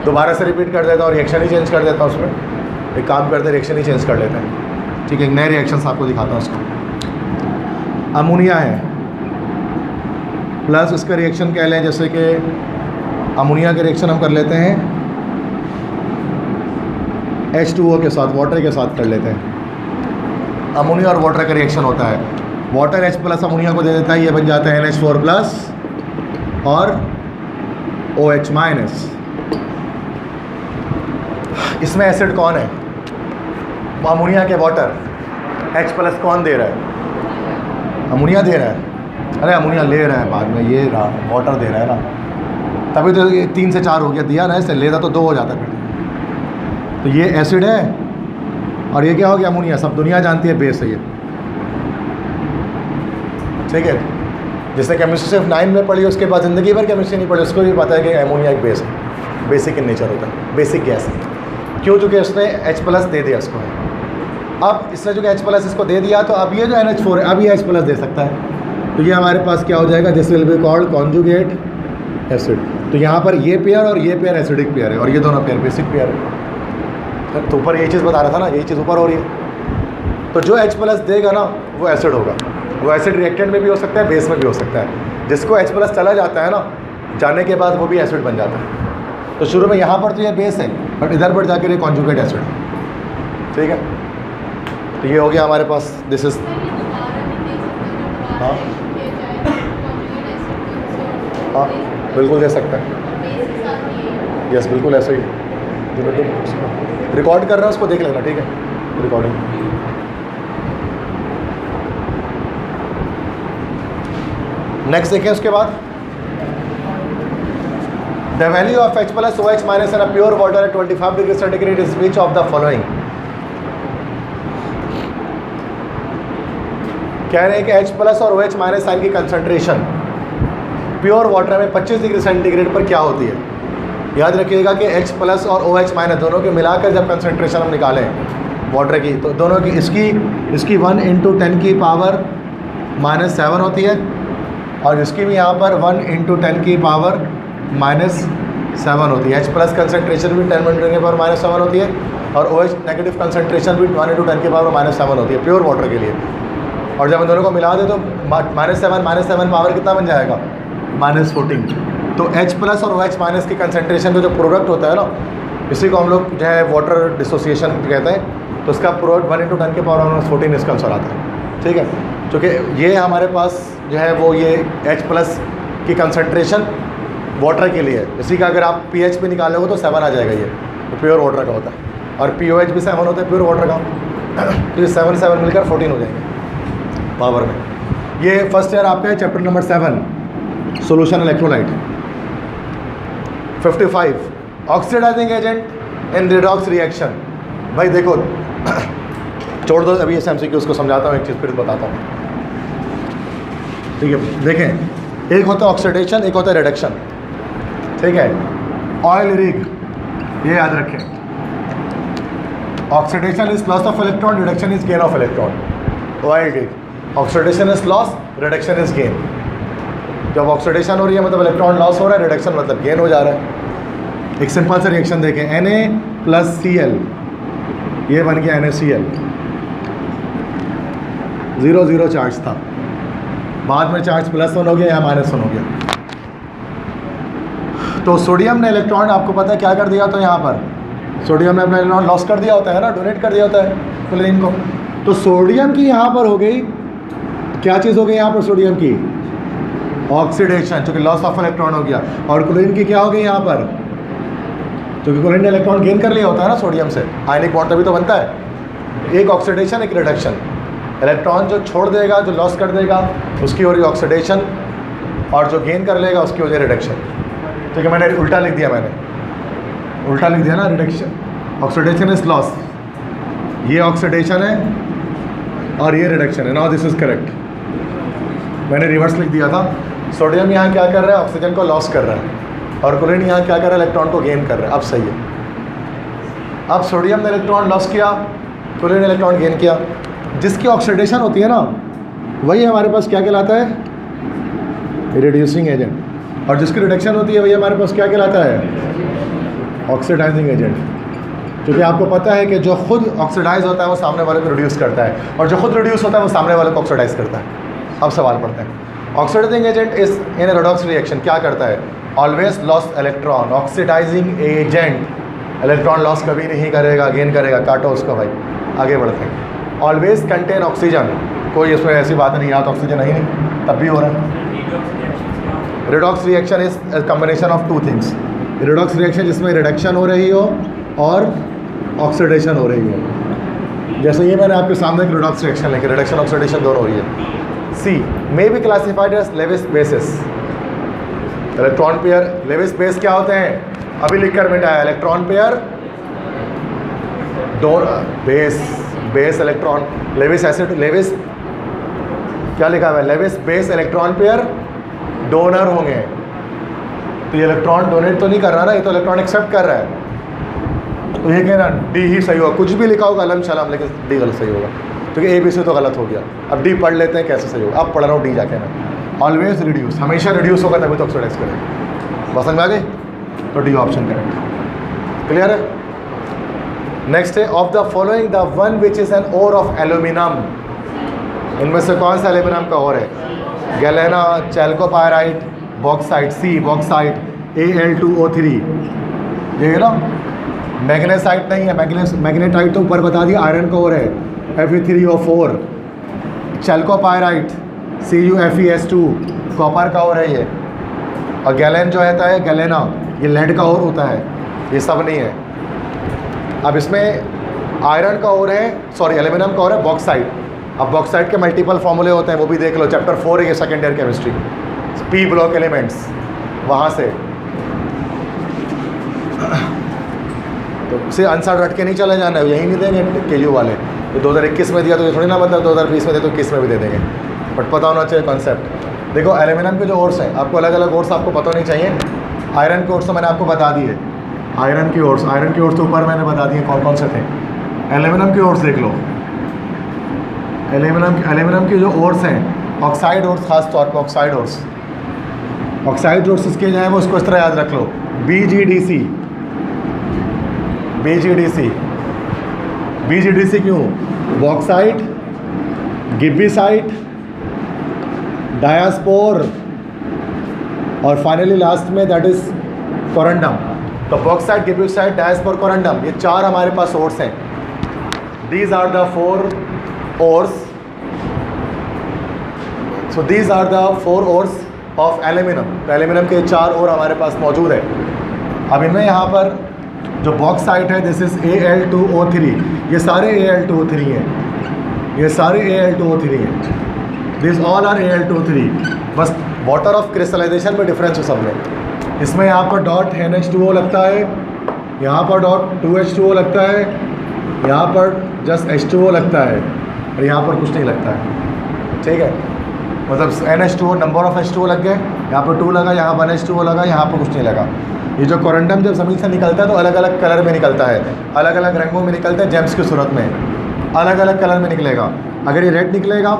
दोबारा से रिपीट कर देता हूँ, रिएक्शन ही चेंज कर देता हूँ उसमें। एक काम करते हैं, रिएक्शन ही चेंज कर लेते हैं, ठीक है। एक नए रिएक्शन आपको दिखाता हूँ उसको। अमोनिया है प्लस इसका रिएक्शन कह लें, जैसे कि अमोनिया के रिएक्शन हम कर लेते हैं H2O के साथ, वाटर के साथ कर लेते हैं। अमोनिया और वाटर का रिएक्शन होता है, वाटर H+ अमोनिया को दे देता है, ये बन जाता है NH4+ और OH-। इसमें एसिड कौन है? अमोनिया के वाटर, H+ कौन दे रहा है? अमोनिया दे रहा है। अरे अमोनिया ले रहा है बाद में, ये रहा वाटर दे रहा है ना, तभी तो ये 3 से 4 हो गया, दिया ना इससे, लेता तो 2 हो जाता फिर। तो ये एसिड है और ये क्या हो गया? अमोनिया। सब दुनिया जानती है बेस है ये, ठीक है। जिसने केमिस्ट्री सिर्फ 9 में पढ़ी, उसके बाद ज़िंदगी भर केमिस्ट्री नहीं पढ़ी, उसको भी पता है कि अमोनिया एक बेस है, बेसिक इन नेचर होता है, बेसिक गैस है। क्यों? चूँकि उसने H+ दे दिया उसको। अब इसने जो H+ इसको दे दिया, तो अब ये जो NH4 है, अब ये H+ दे सकता है। तो ये हमारे पास क्या हो जाएगा? This will be called conjugate acid. तो यहाँ पर ये पेयर और ये पेयर एसिडिक पेयर है और ये दोनों पेयर बेसिक पेयर है। तो ऊपर ये चीज़ बता रहा था ना, यही चीज़ ऊपर हो रही है। तो जो H+ देगा ना वो एसिड होगा, वो एसिड रिएक्टेंट में भी हो सकता है, बेस में भी हो सकता है। जिसको H+ चला जाता है ना, जाने के बाद वो भी एसिड बन जाता है। तो शुरू में यहाँ पर तो ये बेस है, बट इधर पर जाकर ये कॉन्जुगेट एसिड है, ठीक है। तो ये हो गया हमारे पास, दिस इज हाँ हाँ बिल्कुल दे सकता है, यस बिल्कुल ऐसे ही। रिकॉर्ड कर रहा है उसको देख लेना, ठीक है, रिकॉर्डिंग। नेक्स्ट देखें उसके बाद, the value of H+ OH- in a pure water at 25 degree centigrade is which of the following. कह रहे हैं कि H+ और OH- आयन की कंसंट्रेशन प्योर वाटर में 25 डिग्री सेंटीग्रेड पर क्या होती है। याद रखिएगा कि H+ और OH- दोनों के मिलाकर जब कंसंट्रेशन हम निकालें वाटर की, तो दोनों की इसकी 1 × 10 की पावर -7 होती है और इसकी भी यहाँ पर 1 × 10 की पावर -7 होती है। H+ कंसंट्रेशन भी 10 × 10 की पावर -7 होती है और OH नेगेटिव कंसंट्रेशन भी 1 × 10 की पावर -7 होती है प्योर वाटर के लिए। और जब इन दोनों को मिला दे तो -7 पावर कितना बन जाएगा? -14। तो H+ और OH- की कंसंट्रेशन का जो प्रोडक्ट होता है ना, इसी को हम लोग जो है वाटर डिसोसिएशन कहते हैं। तो इसका प्रोडक्ट 1 × 10 की पावर -14 इसका आंसर आता है, ठीक है। क्योंकि ये हमारे पास जो है वो ये H+ की कंसंट्रेशन वाटर के लिए, इसी का अगर आप pH पे निकालोगे तो 7 आ जाएगा, ये तो प्योर वाटर का होता है। और POH भी 7 होता है प्योर वाटर का, तो ये 7 मिलकर 14 हो जाएंगे पावर में। ये फर्स्ट ईयर आपका है, chapter number 7 solution electrolyte. 55 oxidising agent in redox reaction. भाई देखो छोड़ दो अभी इस MCQ उसको समझाता हूँ, एक चीज़ फिर बताता हूँ, ठीक है। देखें, एक होता है ऑक्सीडेशन, एक होता है रिडक्शन, ठीक है। ऑयल रिग, ये याद रखें, oxidation is loss of electron, reduction is gain of electron. Why it? Oxidation is loss, reduction is gain. जब ऑक्सीडेशन हो रही है मतलब इलेक्ट्रॉन लॉस हो रहा है, रिडक्शन मतलब गेन हो जा रहा है. एक सिंपल सा रिएक्शन देखें, Na+Cl, ये बन गया NaCl. 0 चार्ज था, बाद में चार्ज +1 हो गया या -1 हो गया. तो सोडियम ने इलेक्ट्रॉन, आपको पता है क्या कर दिया होता है यहाँ पर, सोडियम ने अपना इलेक्ट्रॉन लॉस कर दिया होता है ना, डोनेट कर दिया होता है क्लोरीन को. तो सोडियम की यहाँ पर हो गई, क्या चीज़ हो गई यहाँ पर सोडियम की? ऑक्सीडेशन, चूँकि लॉस ऑफ इलेक्ट्रॉन हो गया. और क्लोरीन की क्या हो गई यहाँ पर? क्योंकि क्लोरीन ने इलेक्ट्रॉन गेन कर लिया होता है ना सोडियम से, आयनिक बॉन्ड तभी तो बनता है. एक ऑक्सीडेशन, एक रिडक्शन. इलेक्ट्रॉन जो छोड़ देगा, जो लॉस कर देगा, उसकी हो रही ऑक्सीडेशन, और जो गेन कर लेगा उसकी हो जाए रिडक्शन. ठीक है, मैंने उल्टा लिख दिया, उल्टा लिख दिया ना. रिडक्शन, ऑक्सीडेशन इज लॉस, ये ऑक्सीडेशन है और ये रिडक्शन है. Now this is correct. मैंने रिवर्स लिख दिया था. सोडियम यहाँ क्या कर रहा है? ऑक्सीजन को लॉस कर रहा है, और क्लोरीन यहाँ क्या कर रहा है? इलेक्ट्रॉन को गेन कर रहा है. अब सही है. अब सोडियम ने इलेक्ट्रॉन लॉस किया, क्लोरीन ने इलेक्ट्रॉन गेन किया. जिसकी ऑक्सीडेशन होती है ना, वही हमारे पास क्या कहलाता है? Reducing agent. और जिसकी रिडक्शन होती है वही हमारे पास क्या कहलाता है? Oxidising agent. क्योंकि आपको पता है कि जो खुद ऑक्सीडाइज होता है वो सामने वाले को रिड्यूस करता है, और जो खुद रिड्यूस होता है वो सामने वाले को ऑक्सीडाइज करता है. अब सवाल पड़ता है, oxidising agent is in redox reaction क्या करता है? Always loss electron. Oxidising agent electron loss कभी नहीं करेगा, गेन करेगा. काटो उसको भाई, आगे बढ़ते हैं. ऑलवेज कंटेन ऑक्सीजन, कोई इसमें ऐसी बात नहीं, यहाँ तो ऑक्सीजन है ही नहीं, तब भी हो रहा है. Redox reaction is combination of 2 things. Redox reaction जिसमें रिडक्शन हो रही हो और ऑक्सीडेशन हो रही हो. जैसे ये मैंने आपके सामने एक रिडॉक्स रिएक्शन लेके, रिडक्शन ऑक्सीडेशन दोनों हो रही है. C may be classified as Lewis bases. Electron pair, Lewis base क्या होते हैं? अभी लिखकर मिटाया. Electron pair, base electron, Lewis acid, Lewis क्या लिखा हुआ है? Lewis base electron pair donor होंगे. तो ये इलेक्ट्रॉन डोनेट तो नहीं कर रहा ना, ये तो इलेक्ट्रॉन एक्सेप्ट कर रहा है. तो ये कहना डी ही सही होगा. कुछ भी लिखा होगा अलम शलम, लेकिन डी गलत सही होगा, क्योंकि ए बी सी तो गलत हो गया. अब डी पढ़ लेते हैं कैसे सही होगा. अब पढ़ रहा हूँ डी जाके मैं. ऑलवेज रिड्यूस, हमेशा रिड्यूस होगा तभी तो ऑक्सीडाइज करेगा. बस समझ आ गई? तो डी ऑप्शन करेक्ट. क्लियर है? नेक्स्ट है, of the following the one which is an ore of aluminium. इनमें से कौन सा एल्यूमिनियम का ओर है? Galena, chalcopyrite, bauxite. C bauxite, Al2O3. ये है ना, मैग्नेसाइट नहीं है. मैग्नेटाइट तो ऊपर बता दिया, आयरन का ओर है, Fe3O4. चैल्कोपायराइट, CuFeS2, कॉपर का ओर है ये. और गैलेन जो रहता है, गैलेना, ये लेड का ओर होता है. ये सब नहीं है. अब इसमें आयरन का ओर है, सॉरी एल्यूमिनियम का ओर है बॉक्साइट. अब बॉक्साइट के मल्टीपल फॉर्मूले होते हैं, वो भी देख लो, चैप्टर 4 है ये, second year chemistry, P block elements, वहाँ से. तो उसे आंसर रट के नहीं चले जाना है, यही नहीं देंगे KU वाले. तो 2021 में दिया तो ये थोड़ी ना मतलब 2020 में दे तो 21 में भी दे देंगे. बट पता होना चाहिए कॉन्सेप्ट. देखो एल्यूमिनियम के जो ओर्स हैं, आपको अलग अलग ओर्स आपको पता नहीं चाहिए. आयरन के ओर्स तो मैंने आपको बता दिए. आयरन की ओर्स तो ऊपर मैंने बता दिए कौन कौन से थे. एल्यूमिनियम की ओर्स देख लो. एल्यूमिनियम के जो ओर्स हैं, ऑक्साइड ओर्स, खास तौर पर ऑक्साइड ओर्स इसके जो है वो उसको इस तरह याद रख लो. BGDC क्यों? बॉक्साइट, गिब्बीसाइट, डायास्पोर, और फाइनली लास्ट में दैट इज कोरंडम. तो बॉक्साइट, गिब्बीसाइट, डायास्पोर, कोरंडम, ये 4 हमारे पास ओर्स हैं. These are the 4 ores. So these are the 4 ores of aluminium. तो एल्यूमिनियम के 4 ओर हमारे पास मौजूद है. अब इनमें यहाँ पर जो बॉक्साइट है, दिस इज Al2O3. ये सारे Al2O3 हैं, दिस ऑल आर Al2O3. बस वाटर ऑफ क्रिस्टलाइजेशन में डिफरेंस है सब में. इसमें यहाँ पर डॉट NH2O लगता है, यहाँ पर डॉट 2H2O लगता है, यहाँ पर जस्ट H2O लगता है, और यहाँ पर कुछ नहीं लगता है. ठीक है, मतलब NH2O, नंबर ऑफ H2O लग गए, यहाँ पर 2 लगा, यहाँ 1H2O लगा, यहाँ पर कुछ नहीं लगा. ये जो कोरंडम जब ज़मीन से निकलता है तो अलग अलग कलर में निकलता है, अलग अलग रंगों में निकलता है, जेम्स की सूरत में अलग अलग कलर में निकलेगा। अगर ये रेड निकलेगा,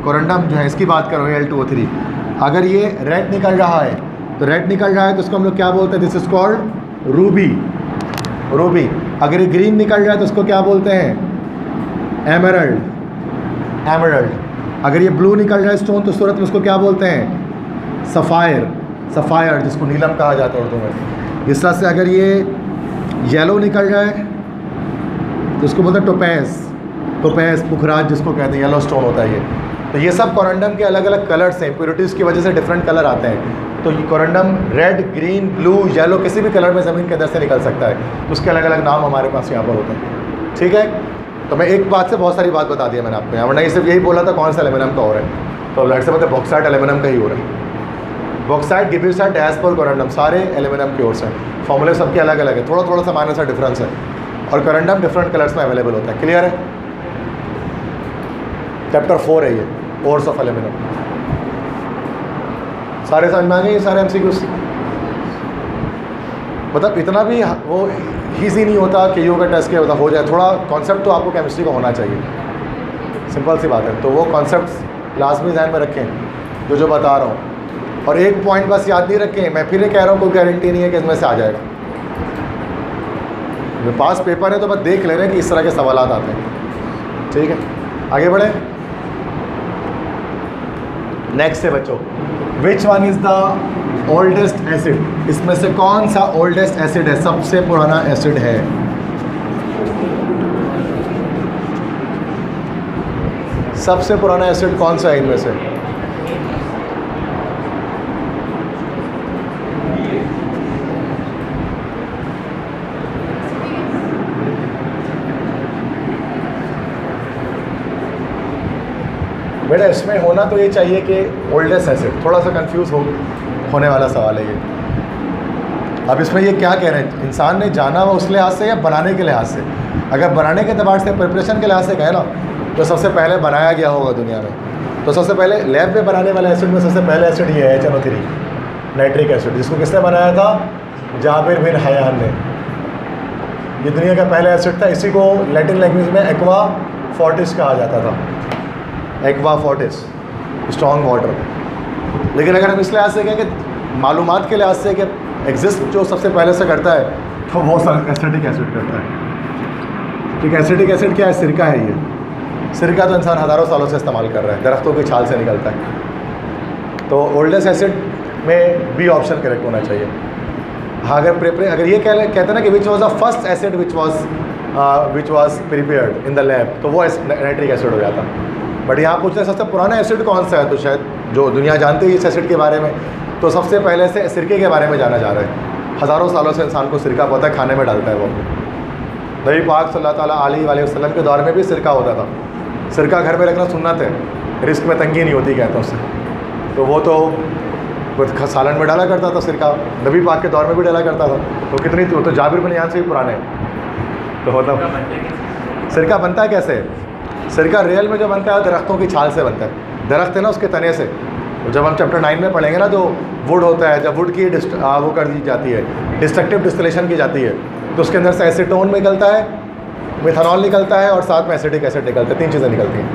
कोरंडम जो है इसकी बात करो Al2O3, अगर ये रेड निकल रहा है तो रेड निकल रहा है तो उसको हम लोग क्या बोलते हैं, this is called Ruby, Ruby. अगर ये ग्रीन निकल रहा है तो उसको क्या बोलते हैं, एमरल्ड, एमरल्ड। अगर ये ब्लू निकल रहा है स्टोन तो सूरत में उसको क्या बोलते हैं, सफ़ायर, सफ़ायर जिसको नीलम कहा जाता है उर्दू में। इस तरह से अगर ये येलो निकल रहा है तो उसको बोलते हैं टोपैज, टोपैज पुखराज जिसको कहते हैं, येलो स्टोन होता है ये। तो ये सब कोरंडम के अलग अलग कलर्स हैं, इम्प्योरिटीज़ की वजह से डिफरेंट कलर आते हैं। तो ये corundum red, green, blue, yellow किसी भी कलर में ज़मीन के अंदर से निकल सकता है, उसके अलग अलग नाम हमारे पास यहाँ पर होते हैं। ठीक है, तो मैं एक बात से बहुत सारी बात बता दिया मैंने आपको यहाँ, वरना ये सिर्फ यही बोला था कौन सा एल्यूमिनियम का हो रहा है, तो लाइट से पता है बॉक्साइट एल्यूमिनियम का ही हो रहा है। बॉक्साइट, गिब्यूसाइट, डायस्पर, कोरंडम सारे एल्यूमिनियम के ओर्स हैं। फॉर्मूले सबके अलग अलग है, थोड़ा थोड़ा सा माइनर सा डिफरेंस है, और कोरंडम डिफरेंट कलर्स में अवेलेबल होता है। क्लियर है? चैप्टर 4 है ये, ओर्स ऑफ एल्यूमिनियम। सारे समझ में आ गए ये सारे MCQs? मतलब इतना भी वो ईजी नहीं होता कि यू का टेस्ट के हो जाए, थोड़ा कॉन्सेप्ट तो आपको केमिस्ट्री का होना चाहिए, सिंपल सी बात है। तो वो कॉन्सेप्ट लाजमी ध्यान में रखें जो बता रहा हूँ, और एक पॉइंट बस याद नहीं रखें, मैं फिर कह रहा हूँ कोई गारंटी नहीं है कि इसमें से आ जाएगा। मेरे पास पेपर है तो बस देख ले रहे हैं कि इस तरह के सवाल आते हैं। ठीक है, आगे बढ़े। नेक्स्ट है बच्चों, which one is the oldest acid, इसमें से कौन सा ओल्डेस्ट एसिड है, सबसे पुराना एसिड है? सबसे पुराना एसिड कौन सा है इनमें से? बेटा इसमें होना तो ये चाहिए कि ओल्डेस्ट एसिड, थोड़ा सा कंफ्यूज होने वाला सवाल है ये। अब इसमें ये क्या कह रहे हैं, इंसान ने जाना हुआ उस लिहाज से या बनाने के लिहाज से? अगर बनाने के एतबार से, प्रिपरेशन के लिहाज से कहें ना, तो सबसे पहले बनाया गया होगा दुनिया में, तो सबसे पहले लैब में बनाने वाले एसिड में सबसे पहले एसिड ये है HNO3 नाइट्रिक एसिड, जिसको किसने बनाया था, जाबिर बिन हयान ने। ये दुनिया का पहला एसिड था, इसी को लैटिन लैंग्वेज में एक्वा फोर्टिस कहा जाता था, एक्वा फोर्टिस, स्ट्रॉन्ग वाटर। लेकिन अगर हम इस लिहाज से कहें कि मालूमात के लिहाज से कि एग्जिस्ट जो सबसे पहले से करता है, तो वो एसिटिक एसिड करता है। ठीक है, एसिटिक एसिड क्या है, सिरका है ये। सिरका तो इंसान हज़ारों सालों से इस्तेमाल कर रहा है, दरख्तों की छाल से निकलता है। तो ओल्डेस्ट एसिड में बी ऑप्शन करेक्ट होना चाहिए। हाँ, अगर ये कहते हैं ना कि which was the first acid which was prepared in the lab, तो वो नाइट्रिक एसिड हो जाता। बट यहाँ पूछते हैं सबसे पुराना एसिड कौन सा है, तो शायद जो दुनिया जानती है इस एसिड के बारे में, तो सबसे पहले से सिरके के बारे में जाना जा रहा है। हज़ारों सालों से इंसान को सिरका पता है, खाने में डालता है वो। नबी पाक सल्लल्लाहु अलैहि वसल्लम के दौर में भी सिरका होता था। सिरका घर में रखना सुन्नत है, रिस्क में तंगी नहीं होती कहते हैं उससे। तो वो तो सालन में डाला करता था सिरका, नबी पाक के दौर में भी डाला करता था। तो कितनी तो जाबिर बिन हयान से भी पुराने हैं। तो मतलब सिरका बनता है कैसे? सिरका रियल में जो बनता है दरख्तों की छाल से बनता है, दरख्त है ना उसके तने से। तो जब हम चैप्टर 9 में पढ़ेंगे ना, जो वुड होता है, जब वुड की वो कर दी जाती है, डिस्ट्रक्टिव डिस्टिलेशन की जाती है, तो उसके अंदर से एसीटोन निकलता है, मिथनॉल निकलता है, और साथ में एसिटिक एसिड निकलता है। 3 चीज़ें निकलती हैं।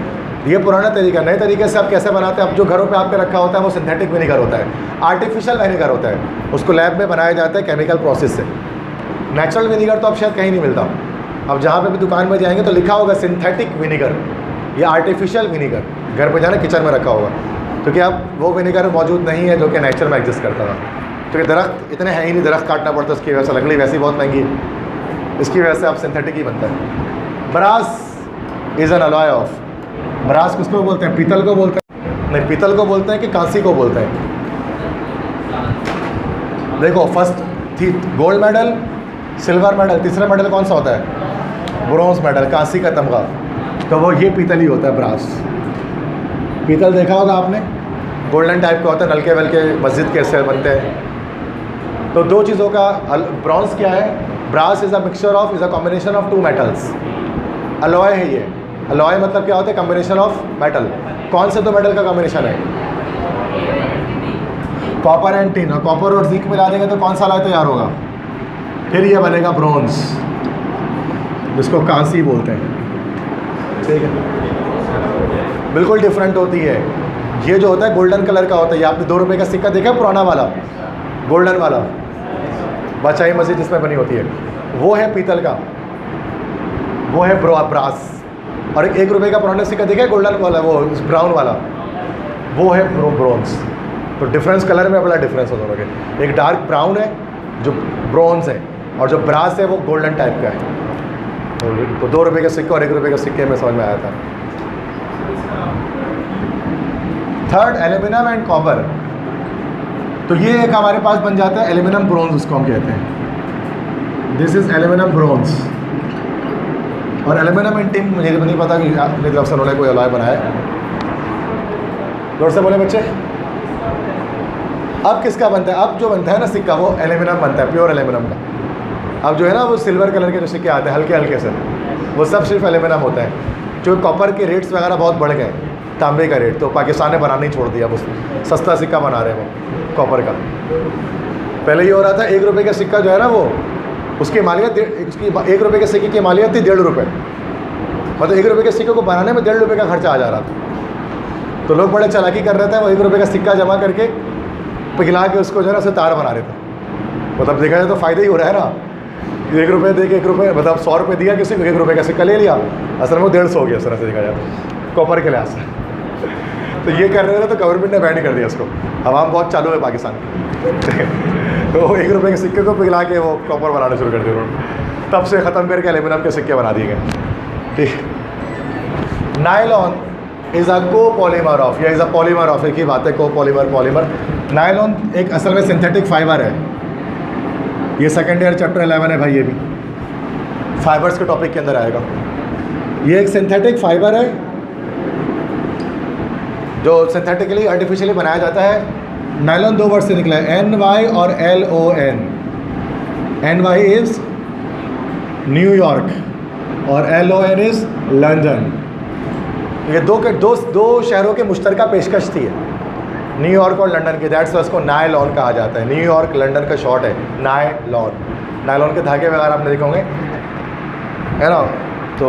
ये पुराना तरीका। नए तरीके से आप कैसे बनाते हैं, अब जो घरों पे आपके रखा होता है वो सिंथेटिक विनेगर होता है, आर्टिफिशियल विनेगर होता है, उसको लैब में बनाया जाता है केमिकल प्रोसेस से। नेचुरल विनेगर तो अब शायद कहीं नहीं मिलता। अब जहाँ पे भी दुकान में जाएंगे तो लिखा होगा सिंथेटिक विनेगर या आर्टिफिशियल विनेगर, घर पे जाना किचन में रखा होगा, क्योंकि अब वो विनेगर मौजूद नहीं है जो कि नेचर में एग्जिस्ट करता था। क्योंकि दरख्त इतने हैं ही नहीं, दरख्त काटना पड़ता है, उसकी वजह से लकड़ी वैसे ही बहुत महंगी है, इसकी वजह से अब सिंथेटिक ही बनता है। Brass is an alloy of, brass किसको बोलते हैं, पीतल को बोलते हैं, नहीं पीतल को बोलते हैं कि कांसी को बोलते हैं। देखो फर्स्ट थी गोल्ड मेडल, सिल्वर मेडल, तीसरा मेडल कौन सा होता है, ब्रॉन्ज मेडल, कांसी का तमगा, तो वो ये पीतल ही होता है, ब्रास। पीतल देखा होगा आपने, गोल्डन टाइप का होता है, नलके वलके मस्जिद के से बनते हैं। तो दो चीज़ों का, ब्रॉन्ज क्या है, brass is a mixture of, is a combination of 2 metals. Alloy है ये, अलॉय मतलब क्या होता है, कॉम्बिनेशन ऑफ मेटल। कौन से 2 मेटल का कॉम्बिनेशन है, कॉपर एंड टिन, और कॉपर और जिंक मिला देंगे तो कौन सा अलॉय तैयार होगा? फिर ये बनेगा ब्रोंज, जिसको कांसी बोलते हैं। ठीक है, बिल्कुल डिफरेंट होती है। ये जो होता है गोल्डन कलर का होता है। ये आपने 2 रुपये का सिक्का देखा है, पुराना वाला गोल्डन वाला, बादशाही मस्जिद जिसमें बनी होती है, वो है पीतल का, वो है ब्रास। और 1 रुपये का पुराना सिक्का देखा है गोल्डन वाला, वो ब्राउन वाला, वो है ब्रोंज। तो डिफरेंस कलर में बड़ा डिफरेंस हो दोनों के। एक डार्क ब्राउन है जो ब्रोंज है, और जो ब्रास है वो गोल्डन टाइप का है। तो 2 रुपये के सिक्के और 1 रुपये के सिक्के में समझ में आया था। Third, aluminium and copper. तो ये एक हमारे पास बन जाता है एल्यूमिनियम ब्रोंज, उसको हम कहते हैं। This is aluminium bronze. और एल्यूमिनियम एंड टिन मुझे नहीं पता कि अपनी तरफ से उन्होंने कोई अलॉय बनाया है। जोर से बोले बच्चे। अब किसका बनता है? अब जो बनता है ना सिक्का, वो एल्यूमिनियम बनता है, प्योर एल्यूमिनियम का। अब जो है ना वो सिल्वर कलर के जो सिक्के आते हैं हल्के हल्के से, वो सब सिर्फ एल्यूमिनियम होता है। जो कॉपर के रेट्स वगैरह बहुत बढ़ गए, तांबे का रेट तो पाकिस्तान ने बनाना ही छोड़ दिया, बस सस्ता सिक्का बना रहे हैं वो कॉपर का। पहले ये हो रहा था 1 रुपये का सिक्का जो है ना, वो उसकी मालियत, उसकी 1 रुपये के सिक्के की मालियत थी 1.5 रुपये। मतलब 1 रुपये के सिक्के को बनाने में 1.5 रुपये का खर्चा आ जा रहा था। तो लोग बड़े चालाकी कर रहे थे, वो 1 रुपये का सिक्का जमा करके पिघला के उसको जो है ना उसे तार बना रहे थे। मतलब देखा जाए तो फ़ायदा ही हो रहा है ना। 1 रुपये दे के 1 रुपये, मतलब 100 रुपये दिया किसी को, 1 रुपये का सिक्का ले लिया, असल में वो 150 हो गया इस तरह से देखा जाए तो कॉपर के लिहाज से। तो ये कर रहे थे तो गवर्नमेंट ने बैन कर दिया इसको। हवाम बहुत चालू है पाकिस्तान तो 1 रुपये के सिक्के को पिघला के वो कॉपर बनाना शुरू कर दिया उन्होंने। तब से ख़त्म करके एल्यूमिनियम के सिक्के बना दिए गए। ठीक। Nylon is a copolymer of, या इज़ अ पॉलीमर ऑफ, एक ही बात है, कोपॉलीमर पॉलीमर। नायलॉन एक असल में सिंथेटिक फाइबर है। ये सेकेंड ईयर चैप्टर 11 है भाई, ये भी फाइबर्स के टॉपिक के अंदर आएगा। ये एक सिंथेटिक फाइबर है जो सिंथेटिकली आर्टिफिशियली बनाया जाता है। नायलॉन 2 वर्ड से निकला है, NY और LON। NY इज़ न्यूयॉर्क और LON इज़ लंदन। ये दो शहरों के मुश्तरका पेशकश थी, न्यूयॉर्क और लंदन की। दैट्स उसको नायलॉन कहा जाता है। न्यूयॉर्क लंदन का शॉर्ट है नायलॉन। नायलॉन के धागे वगैरह आपने देखे होंगे, है ना, तो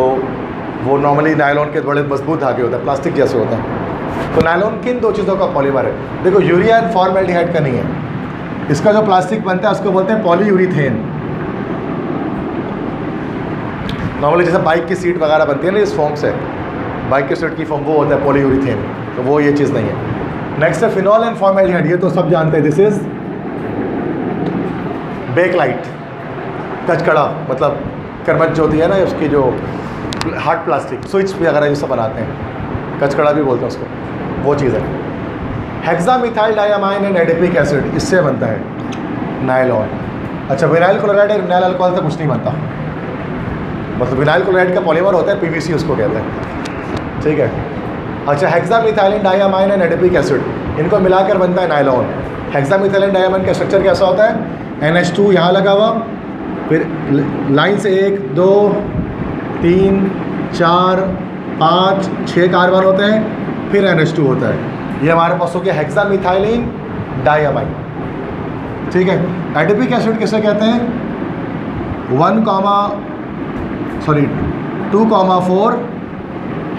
वो नॉर्मली नायलॉन के बड़े मजबूत धागे होते हैं, प्लास्टिक जैसे होते हैं। तो नायलॉन किन 2 चीज़ों का पॉलीमर है? देखो, यूरिया एंड फॉर्मेल्डिहाइड का नहीं है। इसका जो प्लास्टिक बनता है उसको बोलते हैं पॉलीयूरीथेन। नॉर्मली जैसे बाइक की सीट वगैरह बनती है ना इस फोम से, बाइक की सीट की फोम, वो होता है पॉलीयूरीथेन। तो वो ये चीज़ नहीं है। नेक्स्ट है फिनॉल एंड फॉर्मेल्डिहाइड। ये तो सब जानते हैं। दिस इज बेकलाइट, कचकड़ा, मतलब करमच जो होती है ना उसकी, जो हार्ड प्लास्टिक स्विच वगैरह ये सब बनाते हैं, कचकड़ा भी बोलते हैं उसको, वो चीज़ है। Hexamethyl diamine and adipic acid, इससे बनता है नायलॉन। अच्छा, विनाइल क्लोराइड और विनाइल अल्कोहल से कुछ नहीं बनता। मतलब विनाइल क्लोराइड का पॉलीमर होता है PVC, उसको कहते हैं। ठीक है। अच्छा, hexamethylene diamine and adipic acid, इनको मिलाकर बनता है नायलॉन। हेक्सामिथाइलिन डायामाइन का स्ट्रक्चर कैसा होता है? NH2 यहाँ लगा हुआ, फिर लाइन से 1 2 3 4 5 6 कार्बन होते हैं, फिर NH2 होता है। ये हमारे पास हो गया हेक्सामिथाइलिन डायामाइन। ठीक है। एडिपिक एसिड किसे कहते हैं? 2,4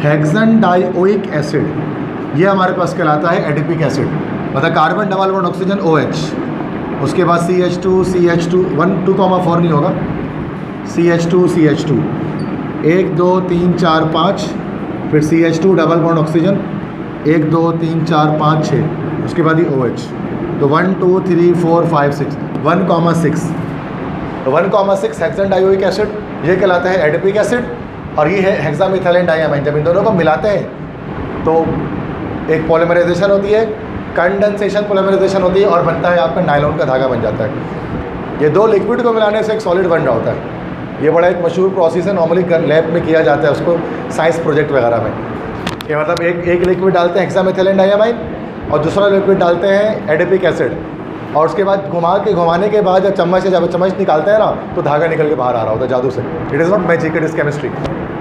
हेक्सन डाइओइक एसिड, ये हमारे पास कहलाता है एडिपिक एसिड। मतलब carbon double bond oxygen OH, उसके बाद CH2 2,4 नहीं होगा, CH2 1 2 3 4 5, फिर CH2 डबल बॉन्ड ऑक्सीजन 1 2 3 4 5 6, उसके बाद ही OH। तो 1 2 3 4 5 6 1,6। तो 1,6 हेक्सन डाइओइक एसिड, ये कहलाता है एडिपिक एसिड। और ये है हेक्सामिथाइलिन डायामाइन। जब इन दोनों को मिलाते हैं तो एक पॉलीमराइजेशन होती है, कंडेंसेशन पॉलीमराइजेशन होती है, और बनता है आपका नायलॉन का धागा बन जाता है। ये 2 लिक्विड को मिलाने से एक सॉलिड बन रहा होता है। ये बड़ा एक मशहूर प्रोसेस है, नॉर्मली लैब में किया जाता है उसको, साइंस प्रोजेक्ट वगैरह में। ये मतलब एक लिक्विड डालते हैं हेक्सामिथाइलिन डायामाइन, और दूसरा लिक्विड डालते हैं एडिपिक एसिड, और उसके बाद घुमाने के बाद जब चम्मच निकालते हैं ना, तो धागा निकल के बाहर आ रहा होता है जादू से। It is not magic, it is chemistry.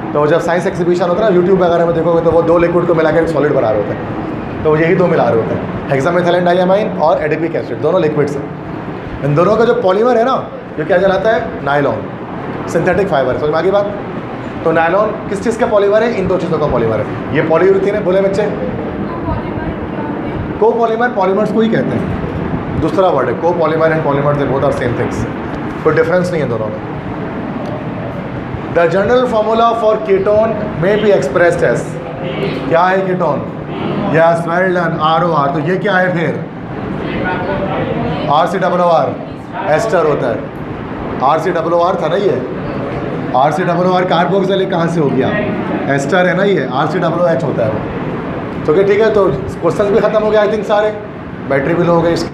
तो जब साइंस एग्जीबिशन होता है ना यूट्यूब वगैरह में देखोगे, तो वो 2 लिक्विड को मिलाकर एक सॉलिड बना रहे होते हैं। तो यही दो मिला रहे होते हैं, हेक्सामेथिलीन डाइअमाइन और एडिपिक एसिड, दोनों लिक्विड्स हैं। इन दोनों का जो पॉलीमर है ना, ये क्या कहलाता है? Nylon, synthetic fibre. समझ में आ गई बात? तो नायलॉन किस चीज़ का पॉलीमर है? इन दो चीज़ों का पॉलीमर है। ये पॉलीयूरेथीन है, बोले बच्चे? को पॉलीमर, पॉलीमर्स को ही कहते हैं, दूसरा वर्ड है को polymer and polymer, they both are same things, कोई डिफरेंस नहीं है दोनों में। The general formula for ketone may be expressed as, क्या है ketone? Yes, well done, ROR। तो ये क्या है फिर? RCOR, एस्टर होता है। RCOR था ना ये, RCOR कार्बोक्सिलिक कहाँ से हो गया? एस्टर है ना ये, RCOH होता है वो। तो ठीक है, तो क्वेश्चन भी खत्म हो गया आई थिंक सारे, बैटरी भी लो हो गई।